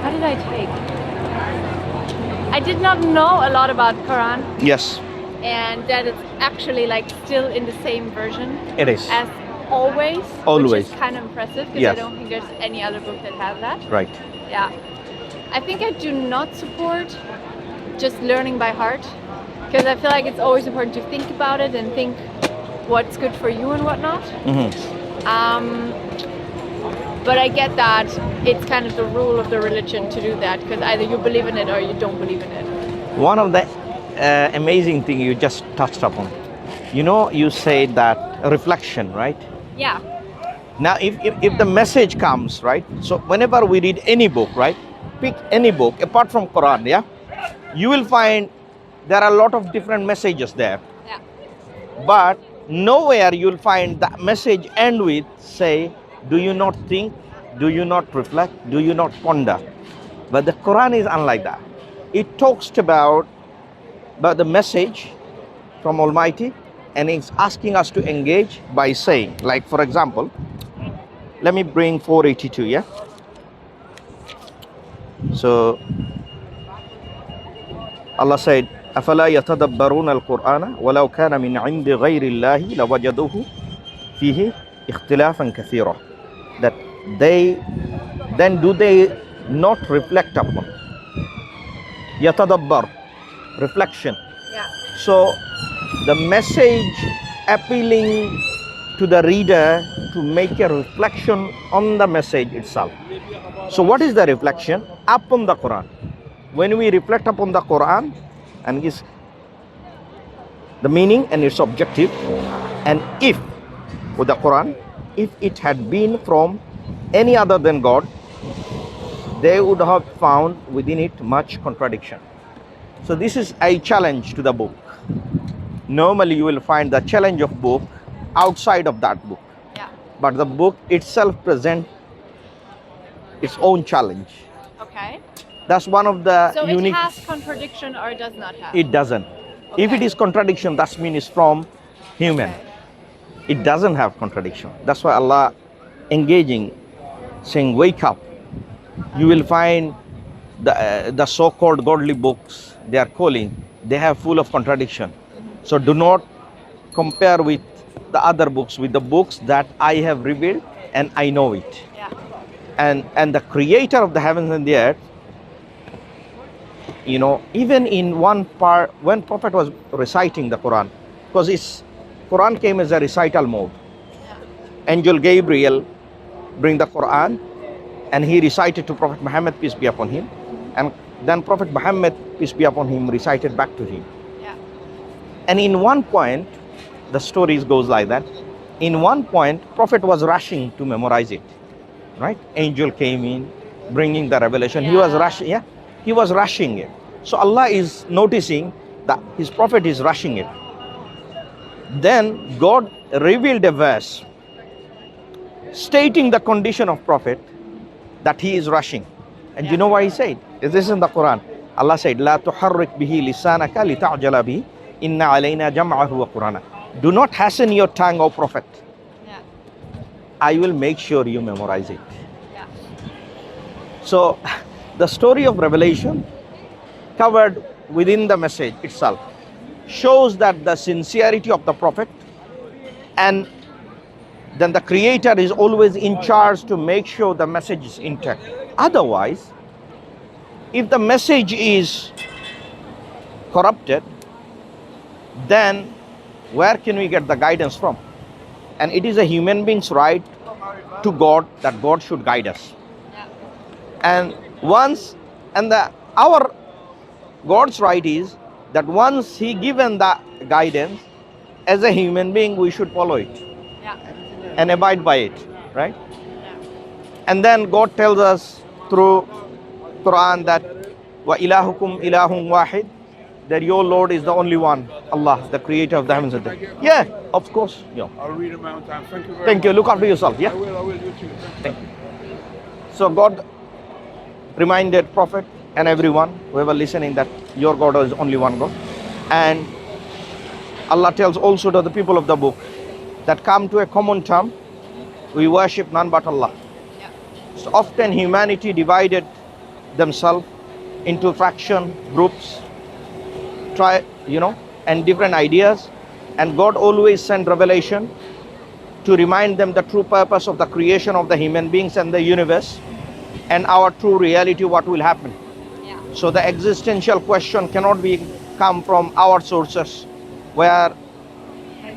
What did I take? I did not know a lot about Quran, Yes, and that it's actually like still in the same version it is. as always, Always. which is kind of impressive because I Yes. don't think there's any other book that has that. Right. Yeah. I think I do not support just learning by heart, because I feel like it's always important to think about it and think what's good for you and whatnot. But I get that it's kind of the rule of the religion to do that, because either you believe in it or you don't believe in it. One of the amazing thing you just touched upon, you said that reflection, right? Yeah. Now, if the message comes, right? So whenever we read any book, right? Pick any book apart from Quran, yeah? You will find there are a lot of different messages there. Yeah. But nowhere you'll find that message end with, say, do you not think? Do you not reflect? Do you not ponder? But the Quran is unlike that. It talks about the message from Almighty, and it's asking us to engage by saying, like, for example, let me bring 482, yeah? So Allah said, أَفَلَا يَتَدَبَّرُونَ الْقُرْآنَ وَلَوْ كَانَ مِنْ عِنْدِ غَيْرِ اللَّهِ لَوَجَدُوهُ فِيهِ اخْتِلَافًا كَثِيرًا. That do they not reflect upon? Yatadabbar, reflection. Yeah. So the message appealing to the reader to make a reflection on the message itself. So what is the reflection? Upon the Quran. When we reflect upon the Quran and its the meaning and its objective, and if with the Quran, if it had been from any other than God, they would have found within it much contradiction. So this is a challenge to the book. Normally you will find the challenge of book outside of that book. Yeah. But the book itself presents its own challenge. Okay. That's one of the So unique. it has contradiction or it does not have? It doesn't. If it Okay. is contradiction, that means it's from human. Okay. It doesn't have contradiction. That's why Allah engaging, saying, wake up. You will find the so-called godly books they are calling, they have full of contradiction. So do not compare with the other books, with the books that I have revealed and I know it. Yeah. And the creator of the heavens and the earth, even in one part, when Prophet was reciting the Quran, because Quran came as a recital mode. Angel Gabriel bring the Quran and he recited to Prophet Muhammad, peace be upon him, and then Prophet Muhammad, peace be upon him, recited back to him. Yeah. And in one point, the stories goes like that. In one point, Prophet was rushing to memorize it, right? Angel came in, bringing the revelation. He was rushing, he was rushing it. So Allah is noticing that his Prophet is rushing it. Then God revealed a verse stating the condition of Prophet that he is rushing. And you know what he said? This is in the Quran. Allah said, "La tuharrik bihi lisanaka lita'jala bihi, inna alayna jam'ahu wa qur'ana." Do not hasten your tongue, O Prophet. Yeah. I will make sure you memorize it. Yeah. So the story of revelation covered within the message itself shows that the sincerity of the Prophet, and then the Creator is always in charge to make sure the message is intact. Otherwise, if the message is corrupted, then where can we get the guidance from? And it is a human being's right to God that God should guide us. Yeah. And our God's right is that once He given the guidance, as a human being we should follow it. Yeah. And abide by it, right? Yeah. And then God tells us through Quran that wa ilahukum ilahun wahid, that your Lord is the only one, Allah, the creator of the heavens and the earth. Yeah, of course. Yeah. I'll read them out time. Thank you very much. Thank you. Look after yourself. Yeah. I will, you too. Thank you. So God reminded Prophet and everyone, whoever listening, that your God is only one God. And Allah tells also to the people of the book that come to a common term, we worship none but Allah. Yeah. So often humanity divided themselves into faction groups, and different ideas. And God always sent revelation to remind them the true purpose of the creation of the human beings and the universe, and our true reality, what will happen. Yeah. So the existential question cannot be come from our sources, where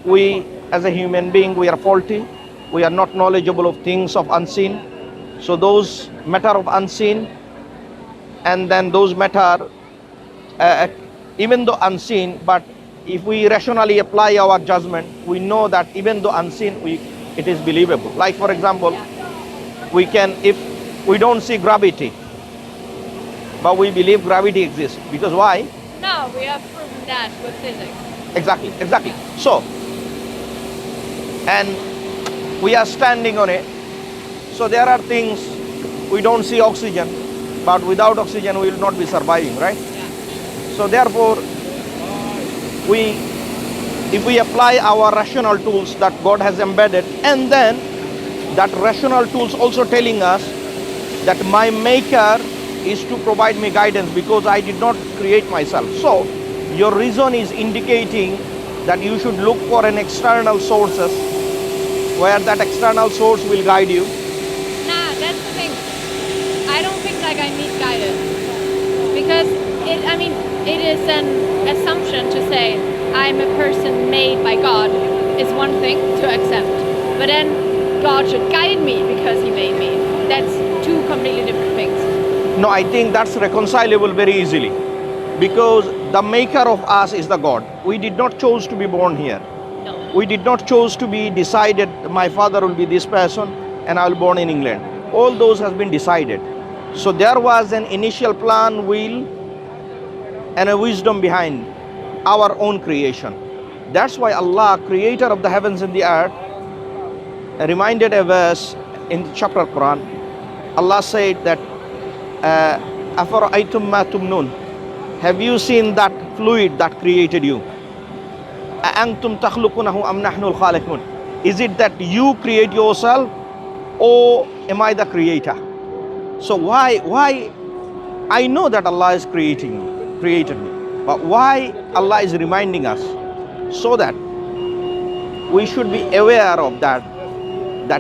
we as a human being, we are faulty, we are not knowledgeable of things of unseen. So those matter of unseen, and then those matter, even though unseen, but if we rationally apply our judgment, we know that even though unseen, it is believable. Like for example, if we don't see gravity, but we believe gravity exists, because why? No, we have proven that with physics. Exactly. So, and we are standing on it. So there are things, we don't see oxygen, but without oxygen we will not be surviving, right? Yeah. So therefore, if we apply our rational tools that God has embedded, and then that rational tools also telling us that my maker is to provide me guidance, because I did not create myself. So your reason is indicating that you should look for an external sources, where that external source will guide you. Nah, that's the thing. I don't think like I need guidance, because it is an assumption to say I'm a person made by God is one thing to accept, but then God should guide me because He made me. That's two completely different things. No, I think that's reconcilable very easily, because the maker of us is the God. We did not choose to be born here. No. We did not choose to be decided, my father will be this person and I will born in England. All those has been decided. So there was an initial plan, will, and a wisdom behind our own creation. That's why Allah, creator of the heavens and the earth, reminded a verse in the chapter Quran. Allah said that, أَفَرَأَيْتُمْ مَا تُمْنُونَ, have you seen that fluid that created you? أَأَنْتُمْ تَخْلُقُونَهُ أَمْ نَحْنُ الْخَالِقُونَ, is it that you create yourself, or am I the creator? So why I know that Allah is created me, but why Allah is reminding us? So that we should be aware of that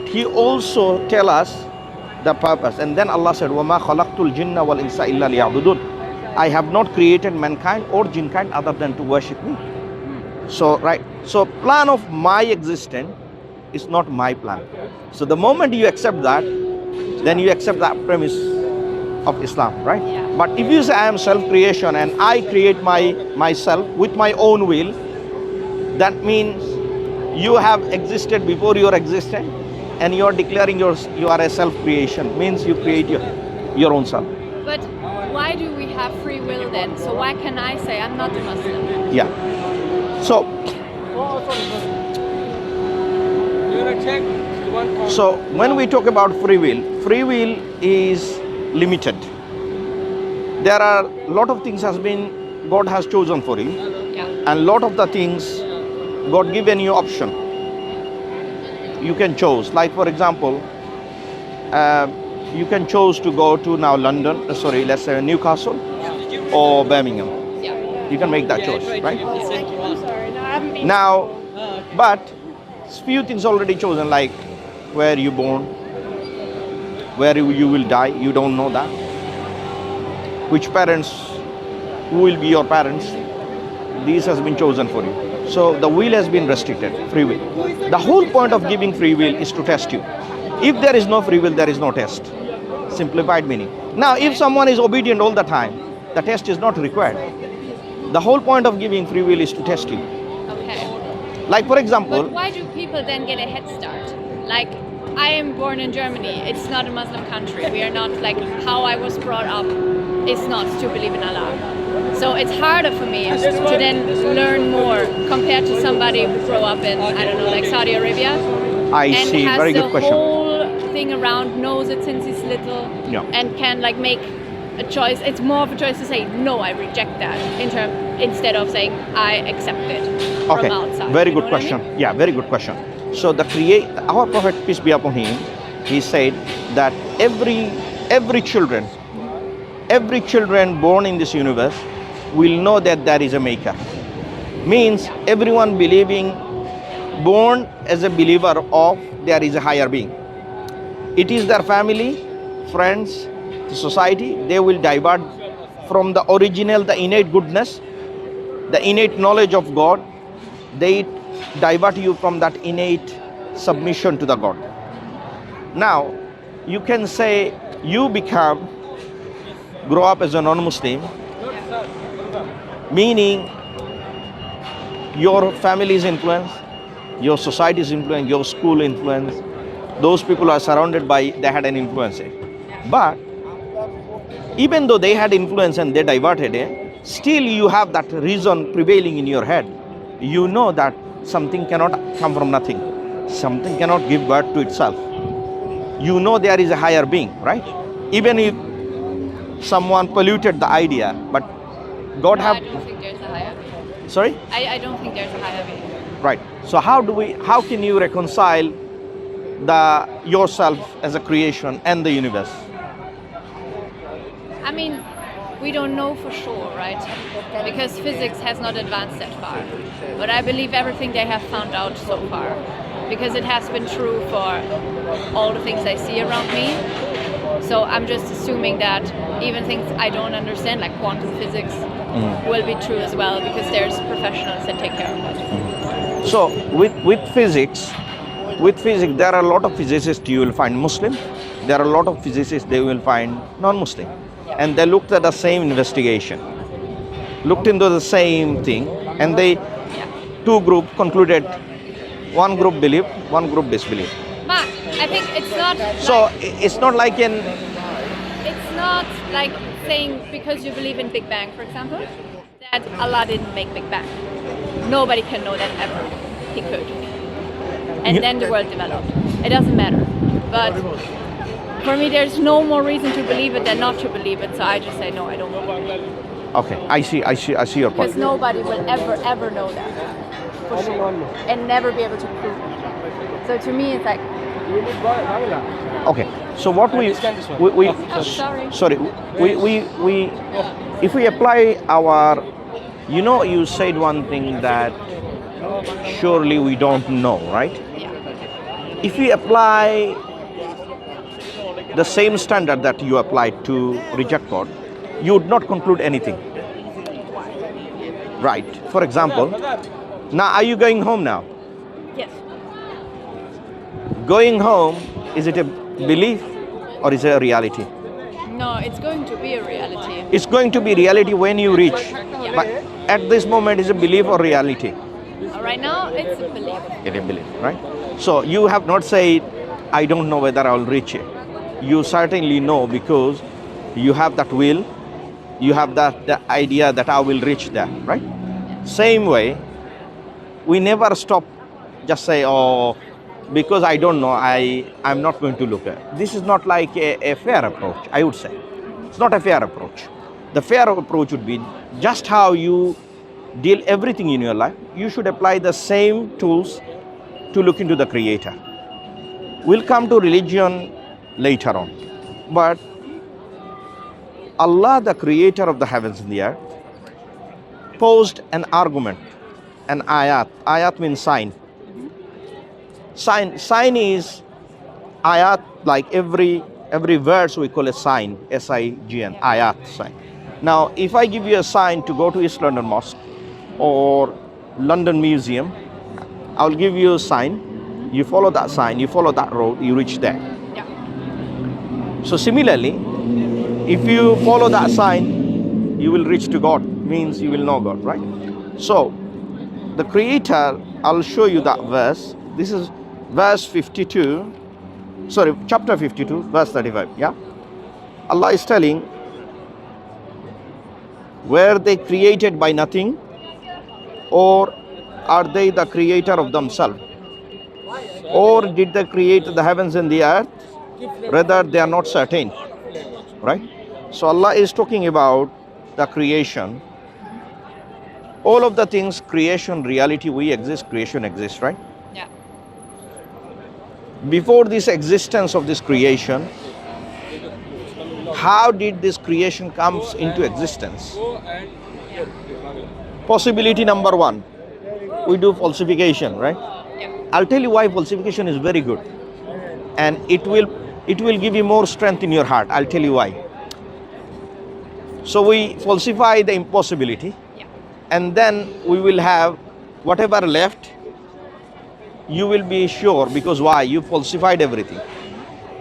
He also tell us the purpose. And then Allah said, وَمَا خَلَقْتُ الْجِنَّ وَالْإِنسَ إِلَّا لِيَعْبُدُونَ, I have not created mankind or jinn kind other than to worship me. So plan of my existence is not my plan. So the moment you accept that, then you accept that premise of Islam, right? Yeah. But if you say I am self-creation and I create myself with my own will, that means you have existed before your existence, and you are declaring you are a self-creation, means you create your own self. But why do we have free will then? So why can I say I'm not a Muslim? Yeah. So when we talk about free will is limited. There are a lot of things God has chosen for you, Yeah. and lot of the things God given you option. You can choose. Like for example, you can choose to go to now London, let's say Newcastle or Birmingham. Yeah. You can make that choice, right? I'm sorry. No, I haven't been. Now, but few things already chosen, like where you born, where you will die, you don't know that. Which parents, who will be your parents, these has been chosen for you. So the will has been restricted, free will. The whole point of giving free will is to test you. If there is no free will, there is no test. Simplified meaning. Now, if someone is obedient all the time, the test is not required. The whole point of giving free will is to test you. Okay. Like for example, But why do people then get a head start? Like, I am born in Germany. It's not a Muslim country. We are not, like, how I was brought up is not to believe in Allah. So it's harder for me to then learn more compared to somebody who grew up in, I don't know, like Saudi Arabia. I And see, has very the good question. whole thing around, knows it since he's little, Yeah. and can like make a choice. It's more of a choice to say, no, I reject that, instead of saying, I accept it Okay, from outside. very You good know what I question. mean? Yeah, very good question. So our Prophet, peace be upon him, he said that every children every children born in this universe will know that there is a maker. Means everyone believing, born as a believer of there is a higher being. It is their family, friends, the society, they will divert from the original, the innate goodness, the innate knowledge of God. They divert you from that innate submission to the God. Now, you can say you grow up as a non-Muslim, meaning your family's influence, your society's influence, your school influence, those people are surrounded by, they had an influence. But even though they had influence and they diverted it, still you have that reason prevailing in your head. You know that something cannot come from nothing. Something cannot give birth to itself. You know there is a higher being, right? Even if someone polluted the idea, but God No, have... I don't think there's a higher being. Sorry? I don't think there's a higher being. Right. So how can you reconcile yourself as a creation and the universe? I mean, we don't know for sure, right? Because physics has not advanced that far. But I believe everything they have found out so far, because it has been true for all the things I see around me. So I'm just assuming that even things I don't understand, like quantum physics, will be true as well, because there's professionals that take care of it. So with physics, there are a lot of physicists you will find Muslim. There are a lot of physicists they will find non-Muslim. And they looked at the same investigation, looked into the same thing, and two groups concluded, one group believed, one group disbelieved. But I think it's not So like, it's not like it's not like saying because you believe in Big Bang, for example, that Allah didn't make Big Bang. Nobody can know that ever. He could. And then the world developed. It doesn't matter. But for me, there's no more reason to believe it than not to believe it. So I just say no, I don't believe it. Okay, I see your point. Because nobody will ever know that for sure, and never be able to prove it. So to me, it's like, Okay, so what we sorry. we if we apply our, you said one thing that surely we don't know, right? Yeah. If we apply the same standard that you applied to reject God, you would not conclude anything. Right. For example, now are you going home now? Yes. Going home, is it a belief or is it a reality? No, it's going to be a reality. It's going to be reality when you reach. But at this moment, is a belief or reality? Right now, it's a belief. It's a belief, right? So you have not said, I don't know whether I will reach it. You certainly know because you have that will, you have the idea that I will reach there, right? Same way, we never stop, just say, oh, because I don't know, I'm not going to look at it. This is not like a fair approach, I would say. It's not a fair approach. The fair approach would be just how you deal everything in your life, you should apply the same tools to look into the Creator. We'll come to religion later on. But Allah, the Creator of the heavens and the earth, posed an argument, an ayat. Ayat means sign. Sign is ayat, like every verse we call a sign, S-I-G-N, ayat, sign. Now, if I give you a sign to go to East London Mosque or London Museum, I'll give you a sign, you follow that sign, you follow that road, you reach there. Yeah. So similarly, if you follow that sign, you will reach to God, means you will know God, right? So, the Creator, I'll show you that verse. This is verse 52, chapter 52, verse 35, yeah? Allah is telling, were they created by nothing, or are they the creator of themselves? Or did they create the heavens and the earth? Rather, they are not certain, right? So Allah is talking about the creation. All of the things, creation, reality, we exist, creation exists, right? Yeah. Before this existence of this creation, how did this creation comes into existence? Possibility number one, we do falsification, right? I'll tell you why falsification is very good, and it will give you more strength in your heart. I'll tell you why. So we falsify the impossibility, and then we will have whatever left. You will be sure, because why? You falsified everything.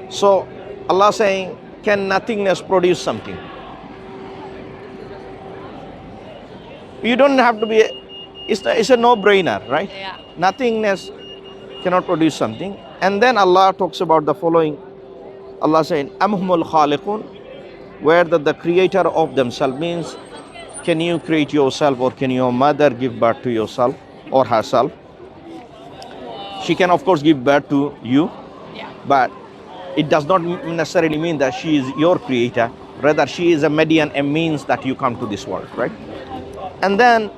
So Allah saying, can nothingness produce something? You don't have to be, it's a no-brainer, right? Yeah. Nothingness cannot produce something. And then Allah talks about the following. Allah saying, Amhumul khaliqun, where the creator of themselves means, can you create yourself, or can your mother give birth to yourself or herself? She can of course give birth to you, but it does not necessarily mean that she is your creator. Rather, she is a median, a means that you come to this world, right? And then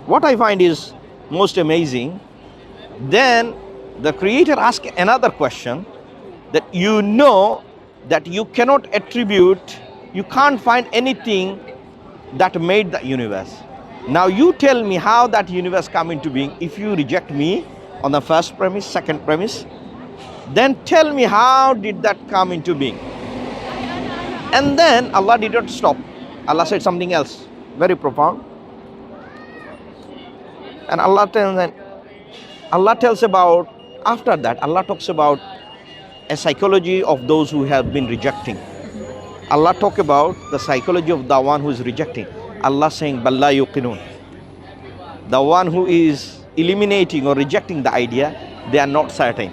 what I find is most amazing, then the creator asks another question, that you know that you cannot attribute, you can't find anything that made the universe. Now you tell me how that universe come into being. If you reject me on the first premise, second premise, then tell me how did that come into being. And then Allah did not stop. Allah said something else very profound. And Allah tells about, after that Allah talks about a psychology of those who have been rejecting. Allah talk about the psychology of the one who is rejecting. Allah saying, Balla yuqinun. The one who is eliminating or rejecting the idea, they are not certain.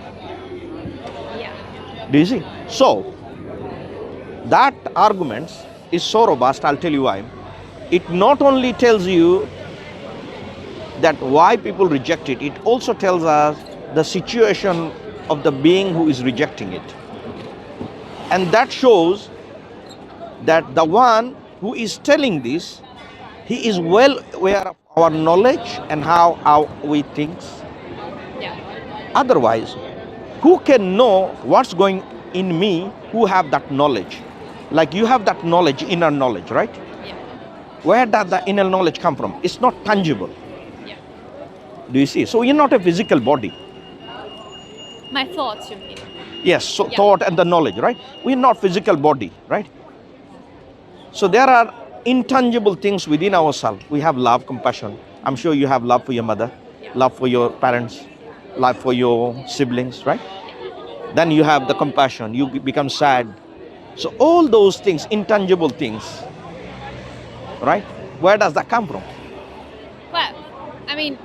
Do you see? So that argument is so robust. I'll tell you why. It not only tells you that why people reject it, it also tells us the situation of the being who is rejecting it. And that shows that the one who is telling this, he is well aware of our knowledge and how we think. Otherwise, who can know what's going in me who have that knowledge? Like you have that knowledge, inner knowledge, right? Where does the inner knowledge come from? It's not tangible. Do you see? So you're not a physical body. My thoughts, you mean? Yes, so thought and the knowledge, right? We're not physical body, right? So there are intangible things within ourselves. We have love, compassion. I'm sure you have love for your mother, love for your parents, love for your siblings, right? Then you have the compassion, you become sad. So all those things, intangible things, right? Where does that come from? Well, I mean,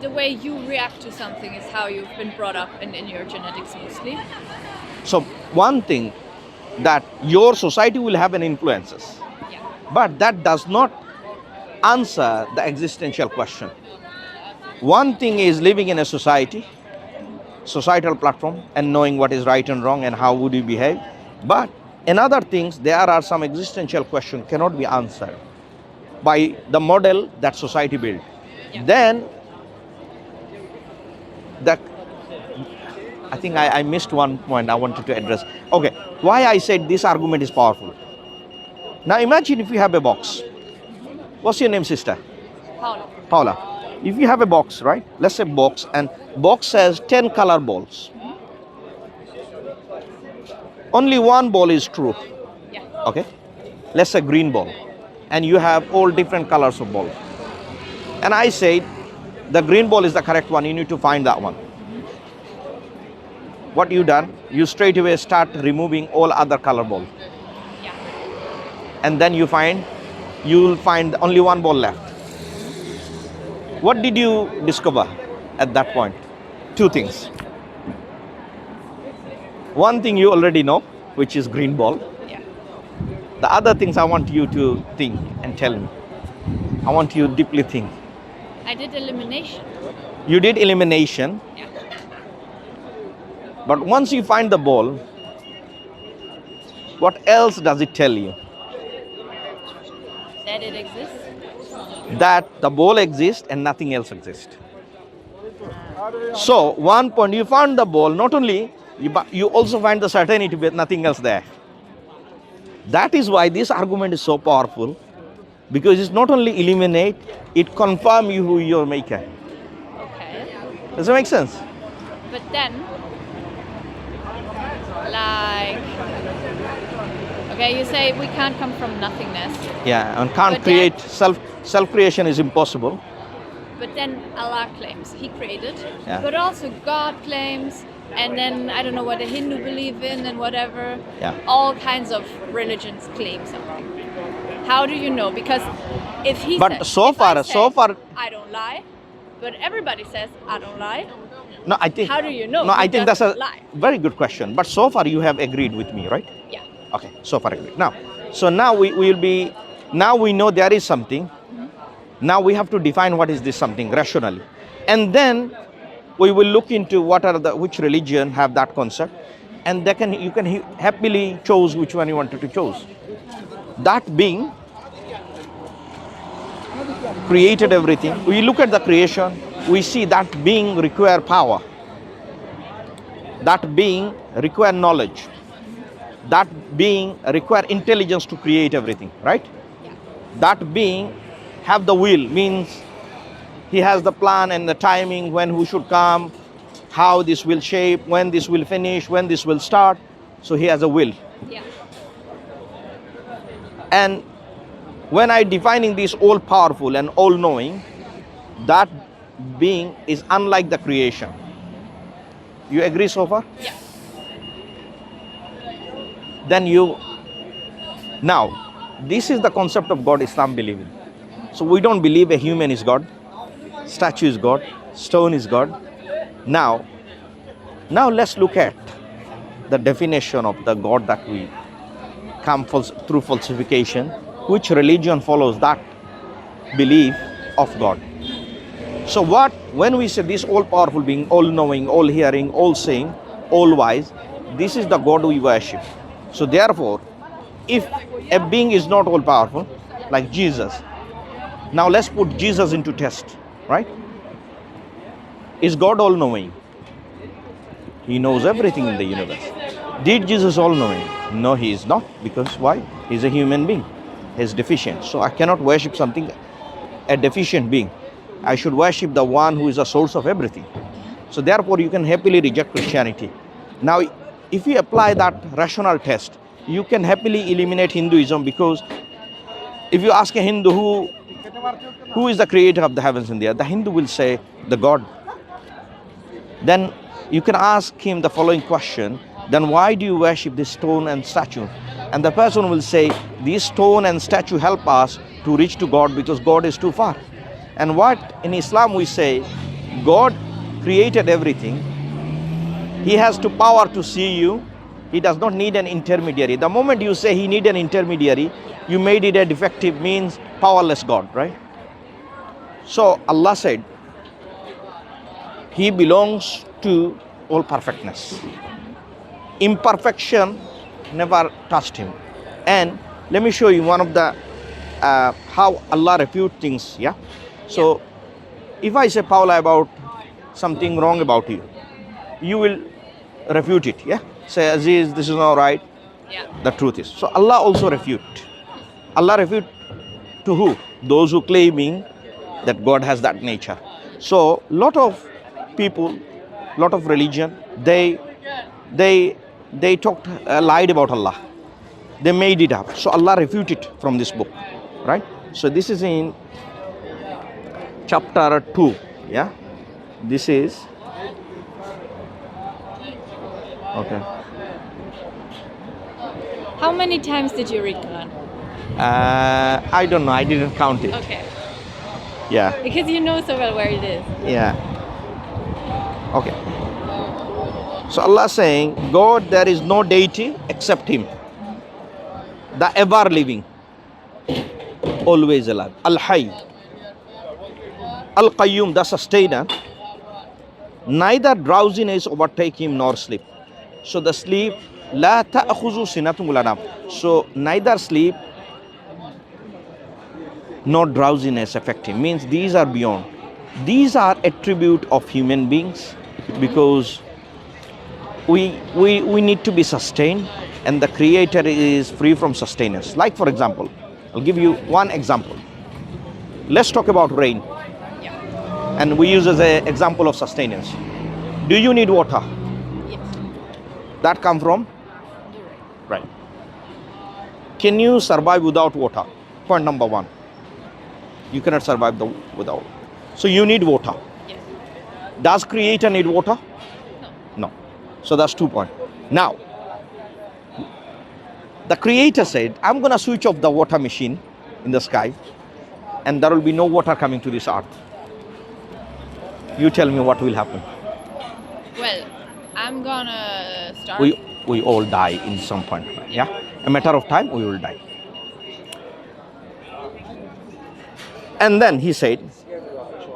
the way you react to something is how you've been brought up in your genetics mostly. So one thing, that your society will have an influences, but that does not answer the existential question. One thing is living in a society, societal platform, and knowing what is right and wrong and how would you behave. But in other things, there are some existential questions cannot be answered by the model that society built. Then I think I missed one point I wanted to address. Okay, why I said this argument is powerful. Now imagine if you have a box. What's your name, sister? Paula. Paula. If you have a box, right? Let's say box, and box has 10 color balls. Only one ball is true. Okay? Let's say green ball. And you have all different colors of balls. And I say the green ball is the correct one. You need to find that one. What you done? You straight away start removing all other color balls. And then you'll find only one ball left. What did you discover at that point? Two things. One thing you already know, which is green ball. The other things I want you to think and tell me. I want you to deeply think. I did elimination. You did elimination. But once you find the ball, what else does it tell you? That it exists. That the ball exists and nothing else exists. So one point, you found the ball, not only, but you also find the certainty with nothing else there. That is why this argument is so powerful, because it's not only eliminate, it confirm you who your maker. Okay. Does that make sense? But then, like, okay, you say we can't come from nothingness, Yeah, and can't But create self creation is impossible. but then Allah claims He created, Yeah. but also God claims, and then I don't know what the Hindu believe in and whatever. Yeah. All kinds of religions claim something. How do you know? Because if he But says, so if I far- say, so far- I don't lie, but everybody says I don't lie. No, I think. How do you know No, I he think that's a doesn't lie? very good question. But so far you have agreed with me, right? Yeah. Okay, so far agreed. Now, so now we will be. Now we know there is something. Now we have to define what is this something rationally, and then we will look into which religion have that concept, and you can happily choose which one you wanted to choose. That being created everything. We look at the creation, we see that being require power. That being require knowledge. That being require intelligence to create everything, right? That being have the will, means he has the plan and the timing, when who should come, how this will shape, when this will finish, when this will start. So he has a will. Yeah. And when I defining this all powerful and all knowing, that being is unlike the creation. You agree so far? Yeah. Then now this is the concept of God Islam believe in. So we don't believe a human is God, statue is God, stone is God. Now let's look at the definition of the God that we come through falsification. Which religion follows that belief of God? So when we say this all-powerful being, all-knowing, all-hearing, all-seeing, all-wise, this is the God we worship. So therefore, if a being is not all-powerful, like Jesus, now let's put Jesus into test, right? Is God all-knowing? He knows everything in the universe. Did Jesus all-knowing? No, he is not. Because why? He's a human being. He's deficient. So I cannot worship a deficient being. I should worship the one who is the source of everything. So therefore, you can happily reject Christianity. Now, if you apply that rational test, you can happily eliminate Hinduism, because if you ask a Hindu who is the creator of the heavens and the earth, the Hindu will say the God. Then you can ask him the following question, then why do you worship this stone and statue? And the person will say, these stone and statue help us to reach to God, because God is too far. And what in Islam we say, God created everything. He has the power to see you. He does not need an intermediary. The moment you say he need an intermediary, you made it a defective, means powerless God, right? So Allah said, he belongs to all perfectness. Imperfection never touched him. And let me show you one of the how Allah refute things. Yeah. So if I say, Paula, about something wrong about you, you will refute it. Yeah. Say, Aziz, this is not right. Yeah. The truth is. So Allah also refute. Allah refute to who? Those who claiming that God has that nature. So lot of people, lot of religion, they talked, lied about Allah. They made it up. So Allah refuted from this book, right? So this is in chapter 2. Yeah, this is okay. How many times did you read Quran? I don't know. I didn't count it. Okay. Yeah. Because you know so well where it is. Yeah. Okay. So Allah saying, God, there is no deity except Him, the ever living, always alive. Al-Hayy, Al-Qayyum, the sustainer. Neither drowsiness overtake him nor sleep. So the sleep, la ta'khuzu sinatun wala nawm. So neither sleep nor drowsiness affect him. Means these are beyond. These are attribute of human beings, because we need to be sustained. and the creator is free from sustenance. Like for example, I'll give you one example. Let's talk about rain, Yeah. and we use as an example of sustenance. Do you need water? Yes. That come from? The rain. Right. Can you survive without water? Point number one. You cannot survive without. So you need water. Yes. Does creator need water? No. No. So that's 2 points. Now, the creator said, I'm going to switch off the water machine in the sky, and there will be no water coming to this earth. You tell me what will happen. Well, I'm gonna start. We all die in some point. Yeah? A matter of time, we will die. And then he said,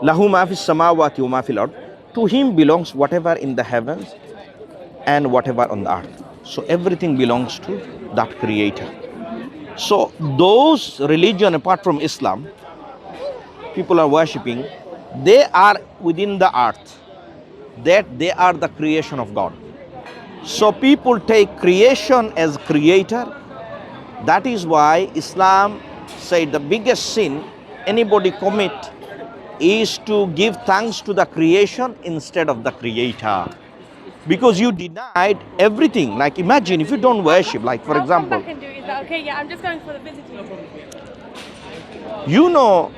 Lahu ma fis samawati wa ma fil ard. To him belongs whatever in the heavens and whatever on the earth. So everything belongs to that creator. So those religion apart from Islam, people are worshipping, they are within the earth. That they are the creation of God. So people take creation as creator. That is why Islam said the biggest sin anybody commit is to give thanks to the creation instead of the creator. Because you denied everything. Like imagine if you don't worship, like for example, I'll come back and do it. Is that okay? Yeah, I'm just going for the visiting. you know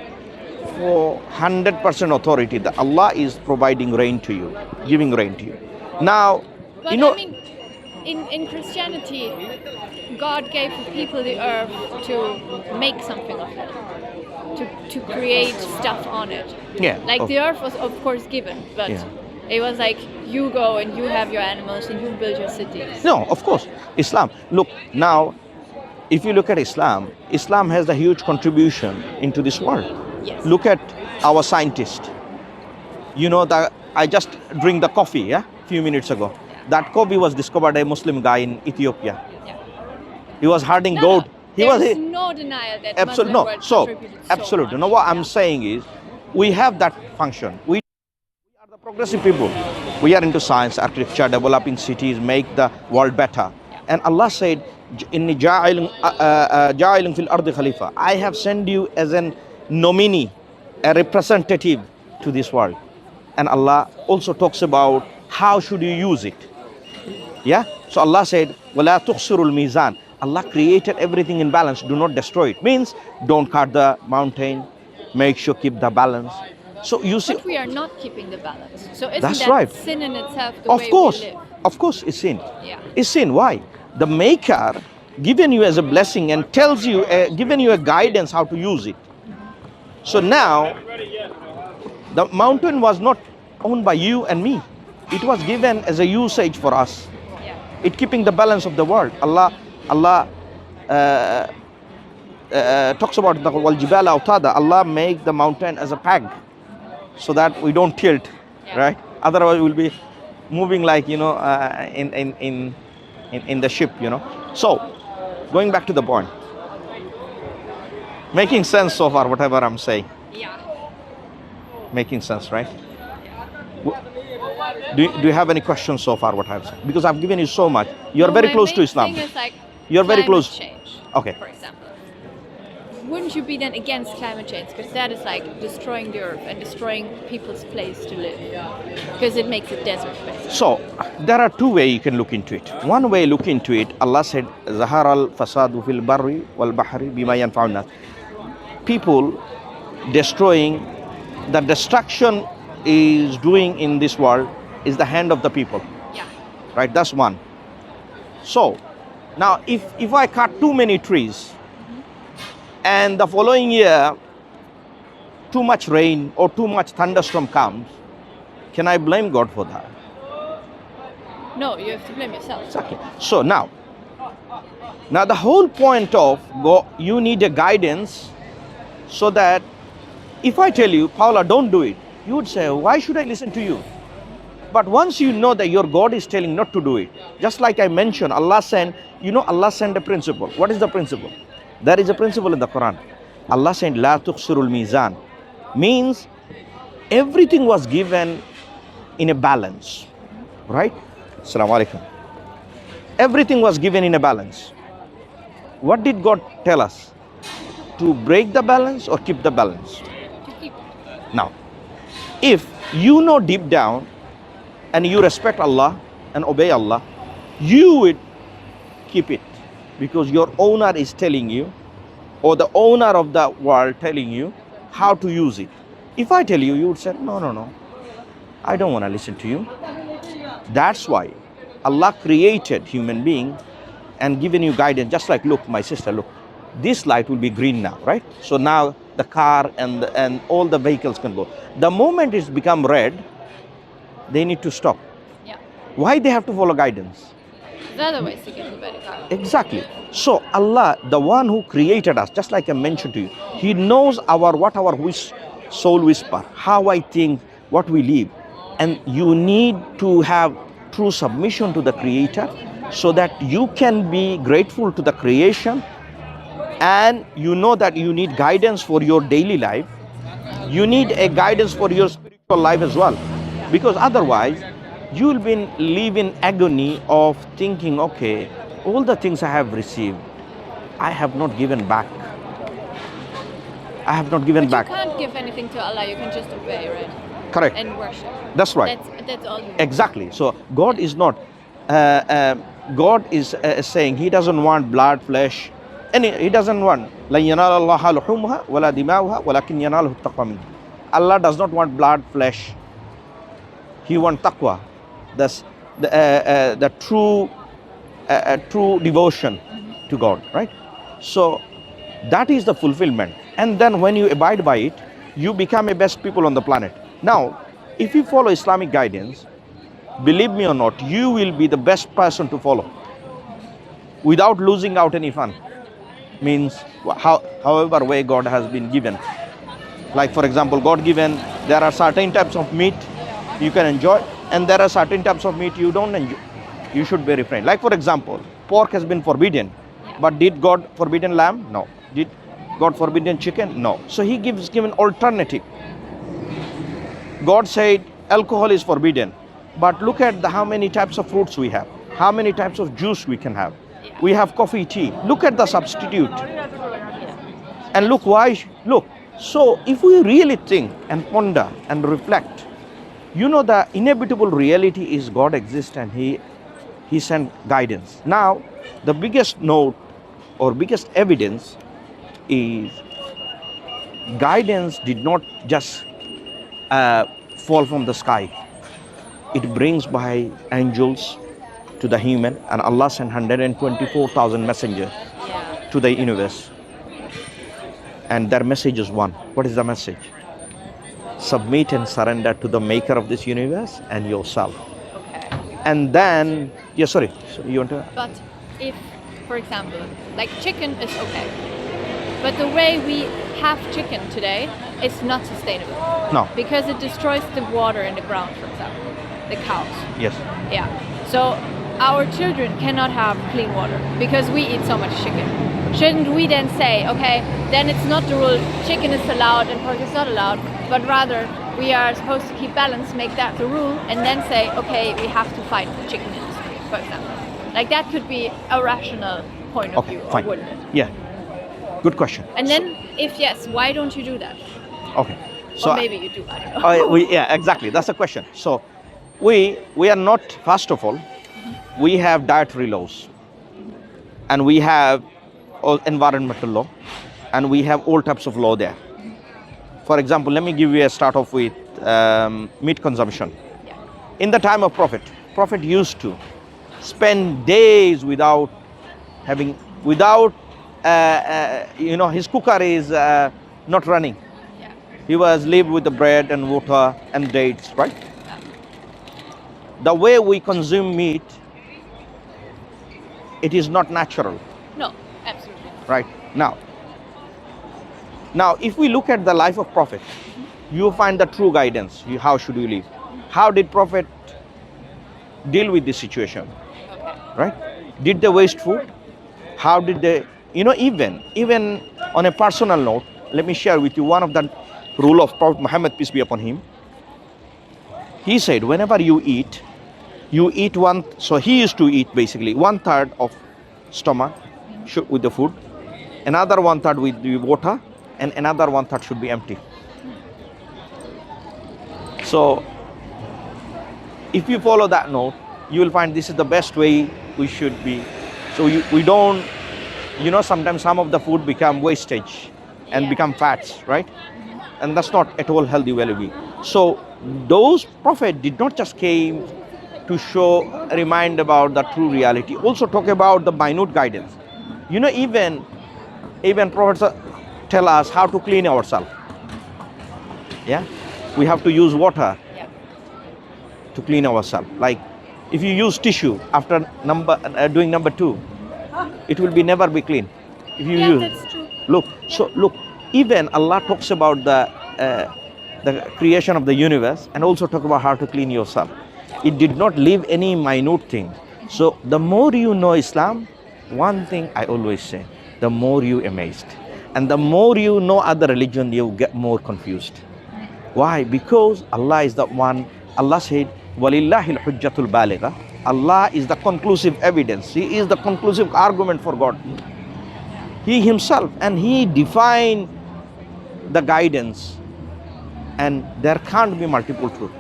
for 100% authority that Allah is providing rain to you, giving rain to you. Now, But you know, I mean, in Christianity, God gave people the earth to make something of it, to create stuff on it. yeah, Like the earth was of course given, but Yeah. it was like you go and you have your animals and you build your cities. no, of course, Islam. Look, now, if you look at Islam, Islam has a huge contribution into this world. Yes. Look at our scientists. You know that I just drink the coffee, yeah, few minutes ago. That coffee was discovered by a Muslim guy in Ethiopia. Yeah. He was herding No, goat. He There's was no denial that absolutely Muslim no. world So contributed absolutely. so No, much. what I'm Yeah. saying is, we have that function. We are the progressive people. We are into science, architecture, developing cities, make the world better. And Allah said, "Inni ja'ilun fil ardi khalifa." I have sent you as an nominee, a representative to this world. And Allah also talks about how should you use it. Yeah. So Allah said, "Wala tukhsirul mizan." Allah created everything in balance. Do not destroy it. Means don't cut the mountain. Make sure keep the balance. So you see, But we are not keeping the balance. So isn't That's that right. sin in itself the of way course, we live? of course, it's sin. Yeah. It's sin. Why? The Maker given you as a blessing and tells you, given you a guidance how to use it. So now, the mountain was not owned by you and me. It was given as a usage for us. Yeah. It keeping the balance of the world. Allah talks about the wal jibala awtada. Allah make the mountain as a peg, so that we don't tilt, Yeah. right? Otherwise, we'll be moving like in the ship, So, going back to the point, making sense so far, whatever I'm saying, Yeah. making sense, right? Do you have any questions so far? What I've said, because I've given you so much. You're No, very my close to main Islam. thing is like You're very climate close. change, Okay. for example. Wouldn't you be then against climate change? Because that is like destroying the earth and destroying people's place to live. Because it makes it desert, basically. So there are two ways you can look into it. One way look into it, Allah said, "Zahar al fasadu fil barri wal bahri bima yanfa'un nas." People destroying, the destruction is doing in this world is the hand of the people. Yeah. Right? That's one. So now if I cut too many trees and the following year too much rain or too much thunderstorm comes, can I blame God for that? No, you have to blame yourself. Exactly. So now the whole point of you need a guidance, so that if I tell you, Paula, don't do it, you would say, why should I listen to you? But once you know that your God is telling not to do it, just like I mentioned, Allah sent a principle. What is the principle? There is a principle in the Quran. Allah said, La tukhsirul mizan. Means everything was given in a balance. Right? Assalamu alaikum. everything was given in a balance. What did God tell us? To break the balance or keep the balance? To keep. Now, if you know deep down and you respect Allah and obey Allah, you would keep it because your owner is telling you, or the owner of the world telling you how to use it. If I tell you, you would say, no, I don't want to listen to you. That's why Allah created human being and given you guidance, just like, look, my sister, look, this light will be green now, right? So now the car and all the vehicles can go. The moment it's become red, they need to stop. Yeah. Why they have to follow guidance? Otherwise, you get the better car. Exactly. So Allah, the one who created us, just like I mentioned to you, He knows what our soul whisper, how I think, what we live. And you need to have true submission to the Creator so that you can be grateful to the creation, and you know that you need guidance for your daily life. You need a guidance for your spiritual life as well. Because otherwise, you'll be live in agony of thinking, okay, all the things I have received, I have not given back. I have not given But back. you can't give anything to Allah, you can just obey, right? Correct. And worship. That's right. That's all you Exactly. So God is not, God is saying He doesn't want blood, flesh, and He doesn't want, لَن يَنَالَ اللَّهَ لُحُومُهَا وَلَا دِمَاؤُهَا وَلَكِنْ يَنَالُهُ التَّقْوَى مِنكُمْ. Allah does not want blood, flesh. He wants taqwa, the true devotion to God, right? So that is the fulfillment. And then when you abide by it, you become a best people on the planet. Now, if you follow Islamic guidance, believe me or not, you will be the best person to follow without losing out any fun. Means however way God has been given. Like for example, God given, there are certain types of meat you can enjoy, and there are certain types of meat you don't enjoy. You should be refrained. Like for example, pork has been forbidden, but did God forbidden lamb? No. Did God forbidden chicken? No. So He given alternative. God said alcohol is forbidden, but look at how many types of fruits we have, how many types of juice we can have. We have coffee, tea. Look at the substitute. And look why, look. So if we really think and ponder and reflect, you know, the inevitable reality is God exists and He sent guidance. Now, the biggest note or biggest evidence is guidance did not just fall from the sky. It brings by angels to the human, and Allah sent 124,000 messengers to the universe. And their message is one. What is the message? Submit and surrender to the maker of this universe and yourself. Okay. And then, yeah, sorry, so you want to? But if, for example, like chicken is okay, but the way we have chicken today is not sustainable. No. Because it destroys the water in the ground, for example, the cows. Yes. Yeah. So our children cannot have clean water because we eat so much chicken. Shouldn't we then say, okay, then it's not the rule, chicken is allowed and pork is not allowed, but rather we are supposed to keep balance, make that the rule, and then say, okay, we have to fight the chicken industry, for example. Like that could be a rational point of Okay, view, fine. or wouldn't it? Yeah. Good question. And then, if yes, why don't you do that? Okay. So Or maybe you do, I don't know. yeah, exactly. That's the question. So we are not, first of all, we have dietary laws, and we have environmental law, and we have all types of law there. For example, let me give you a start off with meat consumption. Yeah. In the time of Prophet used to spend days without his cooker is not running. Yeah. He was lived with the bread and water and dates, right? The way we consume meat, it is not natural. No, absolutely not. Right. Now, if we look at the life of Prophet, you find the true guidance. How should you live? How did Prophet deal with this situation? Okay. Right? Did they waste food? How did they, even on a personal note, let me share with you one of the rule of Prophet Muhammad, peace be upon him. He said, whenever you eat, You eat one, so he used to eat basically 1/3 of stomach with the food, another 1/3 with the water, and another 1/3 should be empty. So if you follow that note, you will find this is the best way we should be. So we don't, sometimes some of the food become wastage and become fats, right? And that's not at all healthy well-being. So those prophets did not just came to show, remind about the true reality, also talk about the minute guidance. Even prophets tell us how to clean ourselves. Yeah, we have to use water to clean ourselves. Like if you use tissue after doing number 2, it will never be clean. If you use, that's true. Look, even Allah talks about the creation of the universe and also talk about how to clean yourself. It did not leave any minute thing. So the more you know Islam, one thing I always say, the more you amazed, and the more you know other religion, you get more confused. Why? Because Allah is the one. Allah said, "Walillahil hujjatul baligha." Allah is the conclusive evidence. He is the conclusive argument for God. He himself, and he defined the guidance, and there can't be multiple truth.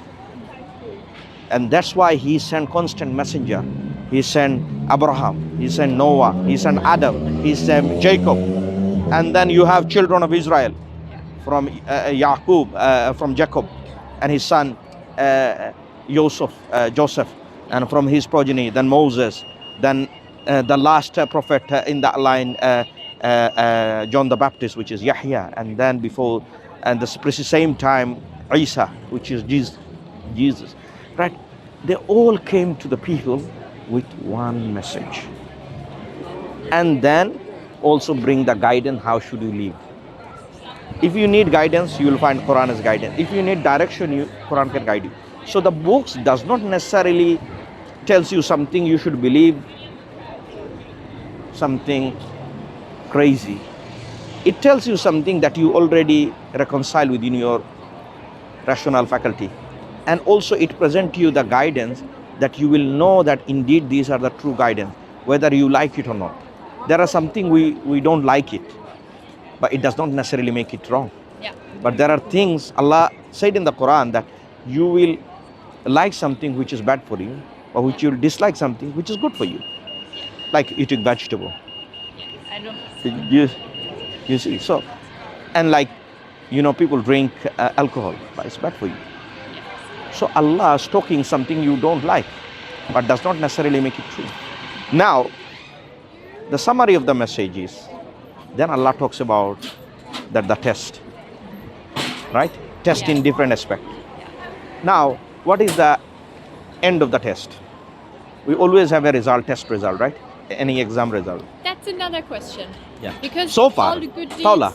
And that's why he sent constant messenger. He sent Abraham, he sent Noah, he sent Adam, he sent Jacob. And then you have children of Israel from from Jacob and his son Joseph, and from his progeny, then Moses, then the last prophet in that line, John the Baptist, which is Yahya, and then before, and the same time, Isa, which is Jesus. Right? They all came to the people with one message. And then also bring the guidance, how should you live. If you need guidance, you will find Quran as guidance. If you need direction, Quran can guide you. So the books does not necessarily tells you something you should believe, something crazy. It tells you something that you already reconcile within your rational faculty. And also it presents you the guidance that you will know that indeed these are the true guidance, whether you like it or not. There are something we don't like it, but it does not necessarily make it wrong. Yeah. But there are things Allah said in the Quran that you will like something which is bad for you, or which you will dislike something which is good for you, like eating vegetable. I don't. You see, so, and like, people drink alcohol, but it's bad for you. So Allah is talking something you don't like, but does not necessarily make it true. Now, the summary of the message is, then Allah talks about the test, right? Test in different aspects. Now, what is the end of the test? We always have a test result, right? Any exam result. That's another question. Yeah. Because so far, all the good deeds Paula,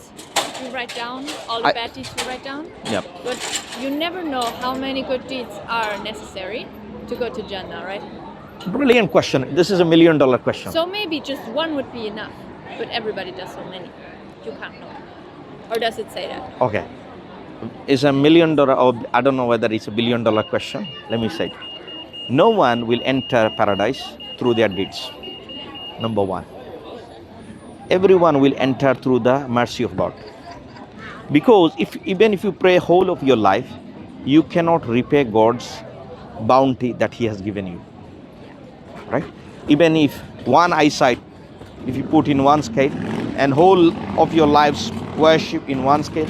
you write down, all the bad deeds you write down. Yep. But you never know how many good deeds are necessary to go to Jannah, right? Brilliant question. This is $1 million question. So maybe just one would be enough, but everybody does so many. You can't know. Or does it say that? Okay. It's $1 million, or I don't know whether it's $1 billion question. Let me say it. No one will enter paradise through their deeds. Number one. Everyone will enter through the mercy of God. Because even if you pray whole of your life, you cannot repay God's bounty that He has given you. Right? Even if one eyesight, if you put in one scale, and whole of your life's worship in one scale,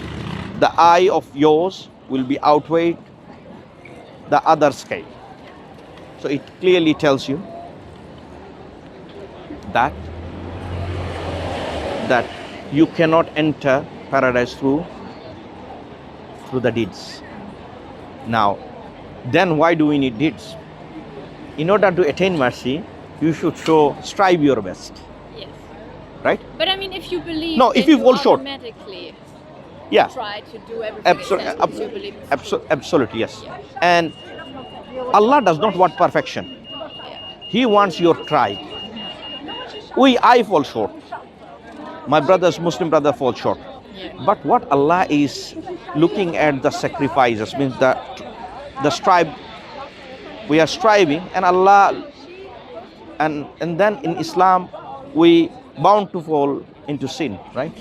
the eye of yours will be outweighed the other scale. So it clearly tells you that you cannot enter paradise through the deeds. Now, then why do we need deeds? In order to attain mercy, you should strive your best. Yes. Right? But I mean, if you believe, no, if you fall short, automatically yeah, try to do everything you believe. Absolutely, yes. Yeah. And Allah does not want perfection. Yeah. He wants your try. I fall short. My Muslim brother falls short. Yeah. But what Allah is looking at the sacrifices, means the strive we are striving, and Allah, and then in Islam we bound to fall into sin, right?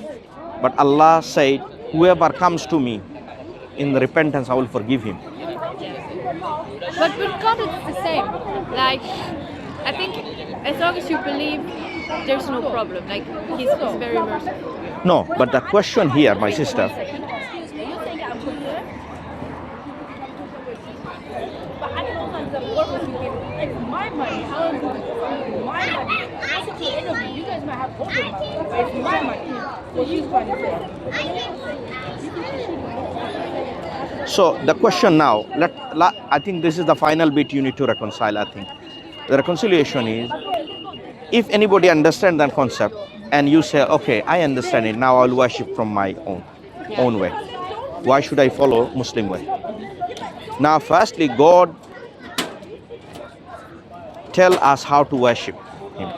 But Allah said, whoever comes to me in repentance, I will forgive him. But with God, it's the same. Like, I think as long as you believe, there's no problem. Like, He's very merciful. No, but the question here, my sister, Excuse me, you think I'm good? But I don't want to work with you. It's my money. How is it my money? I said to the interview, you guys might have both of money, but it's my money. What you trying to say? so the question now, I think this is the final bit you need to reconcile. I think the reconciliation is, if anybody understands that concept and you say, okay, I understand it, now I'll worship from my own way. Why should I follow Muslim way? Now, firstly, God tell us how to worship Him.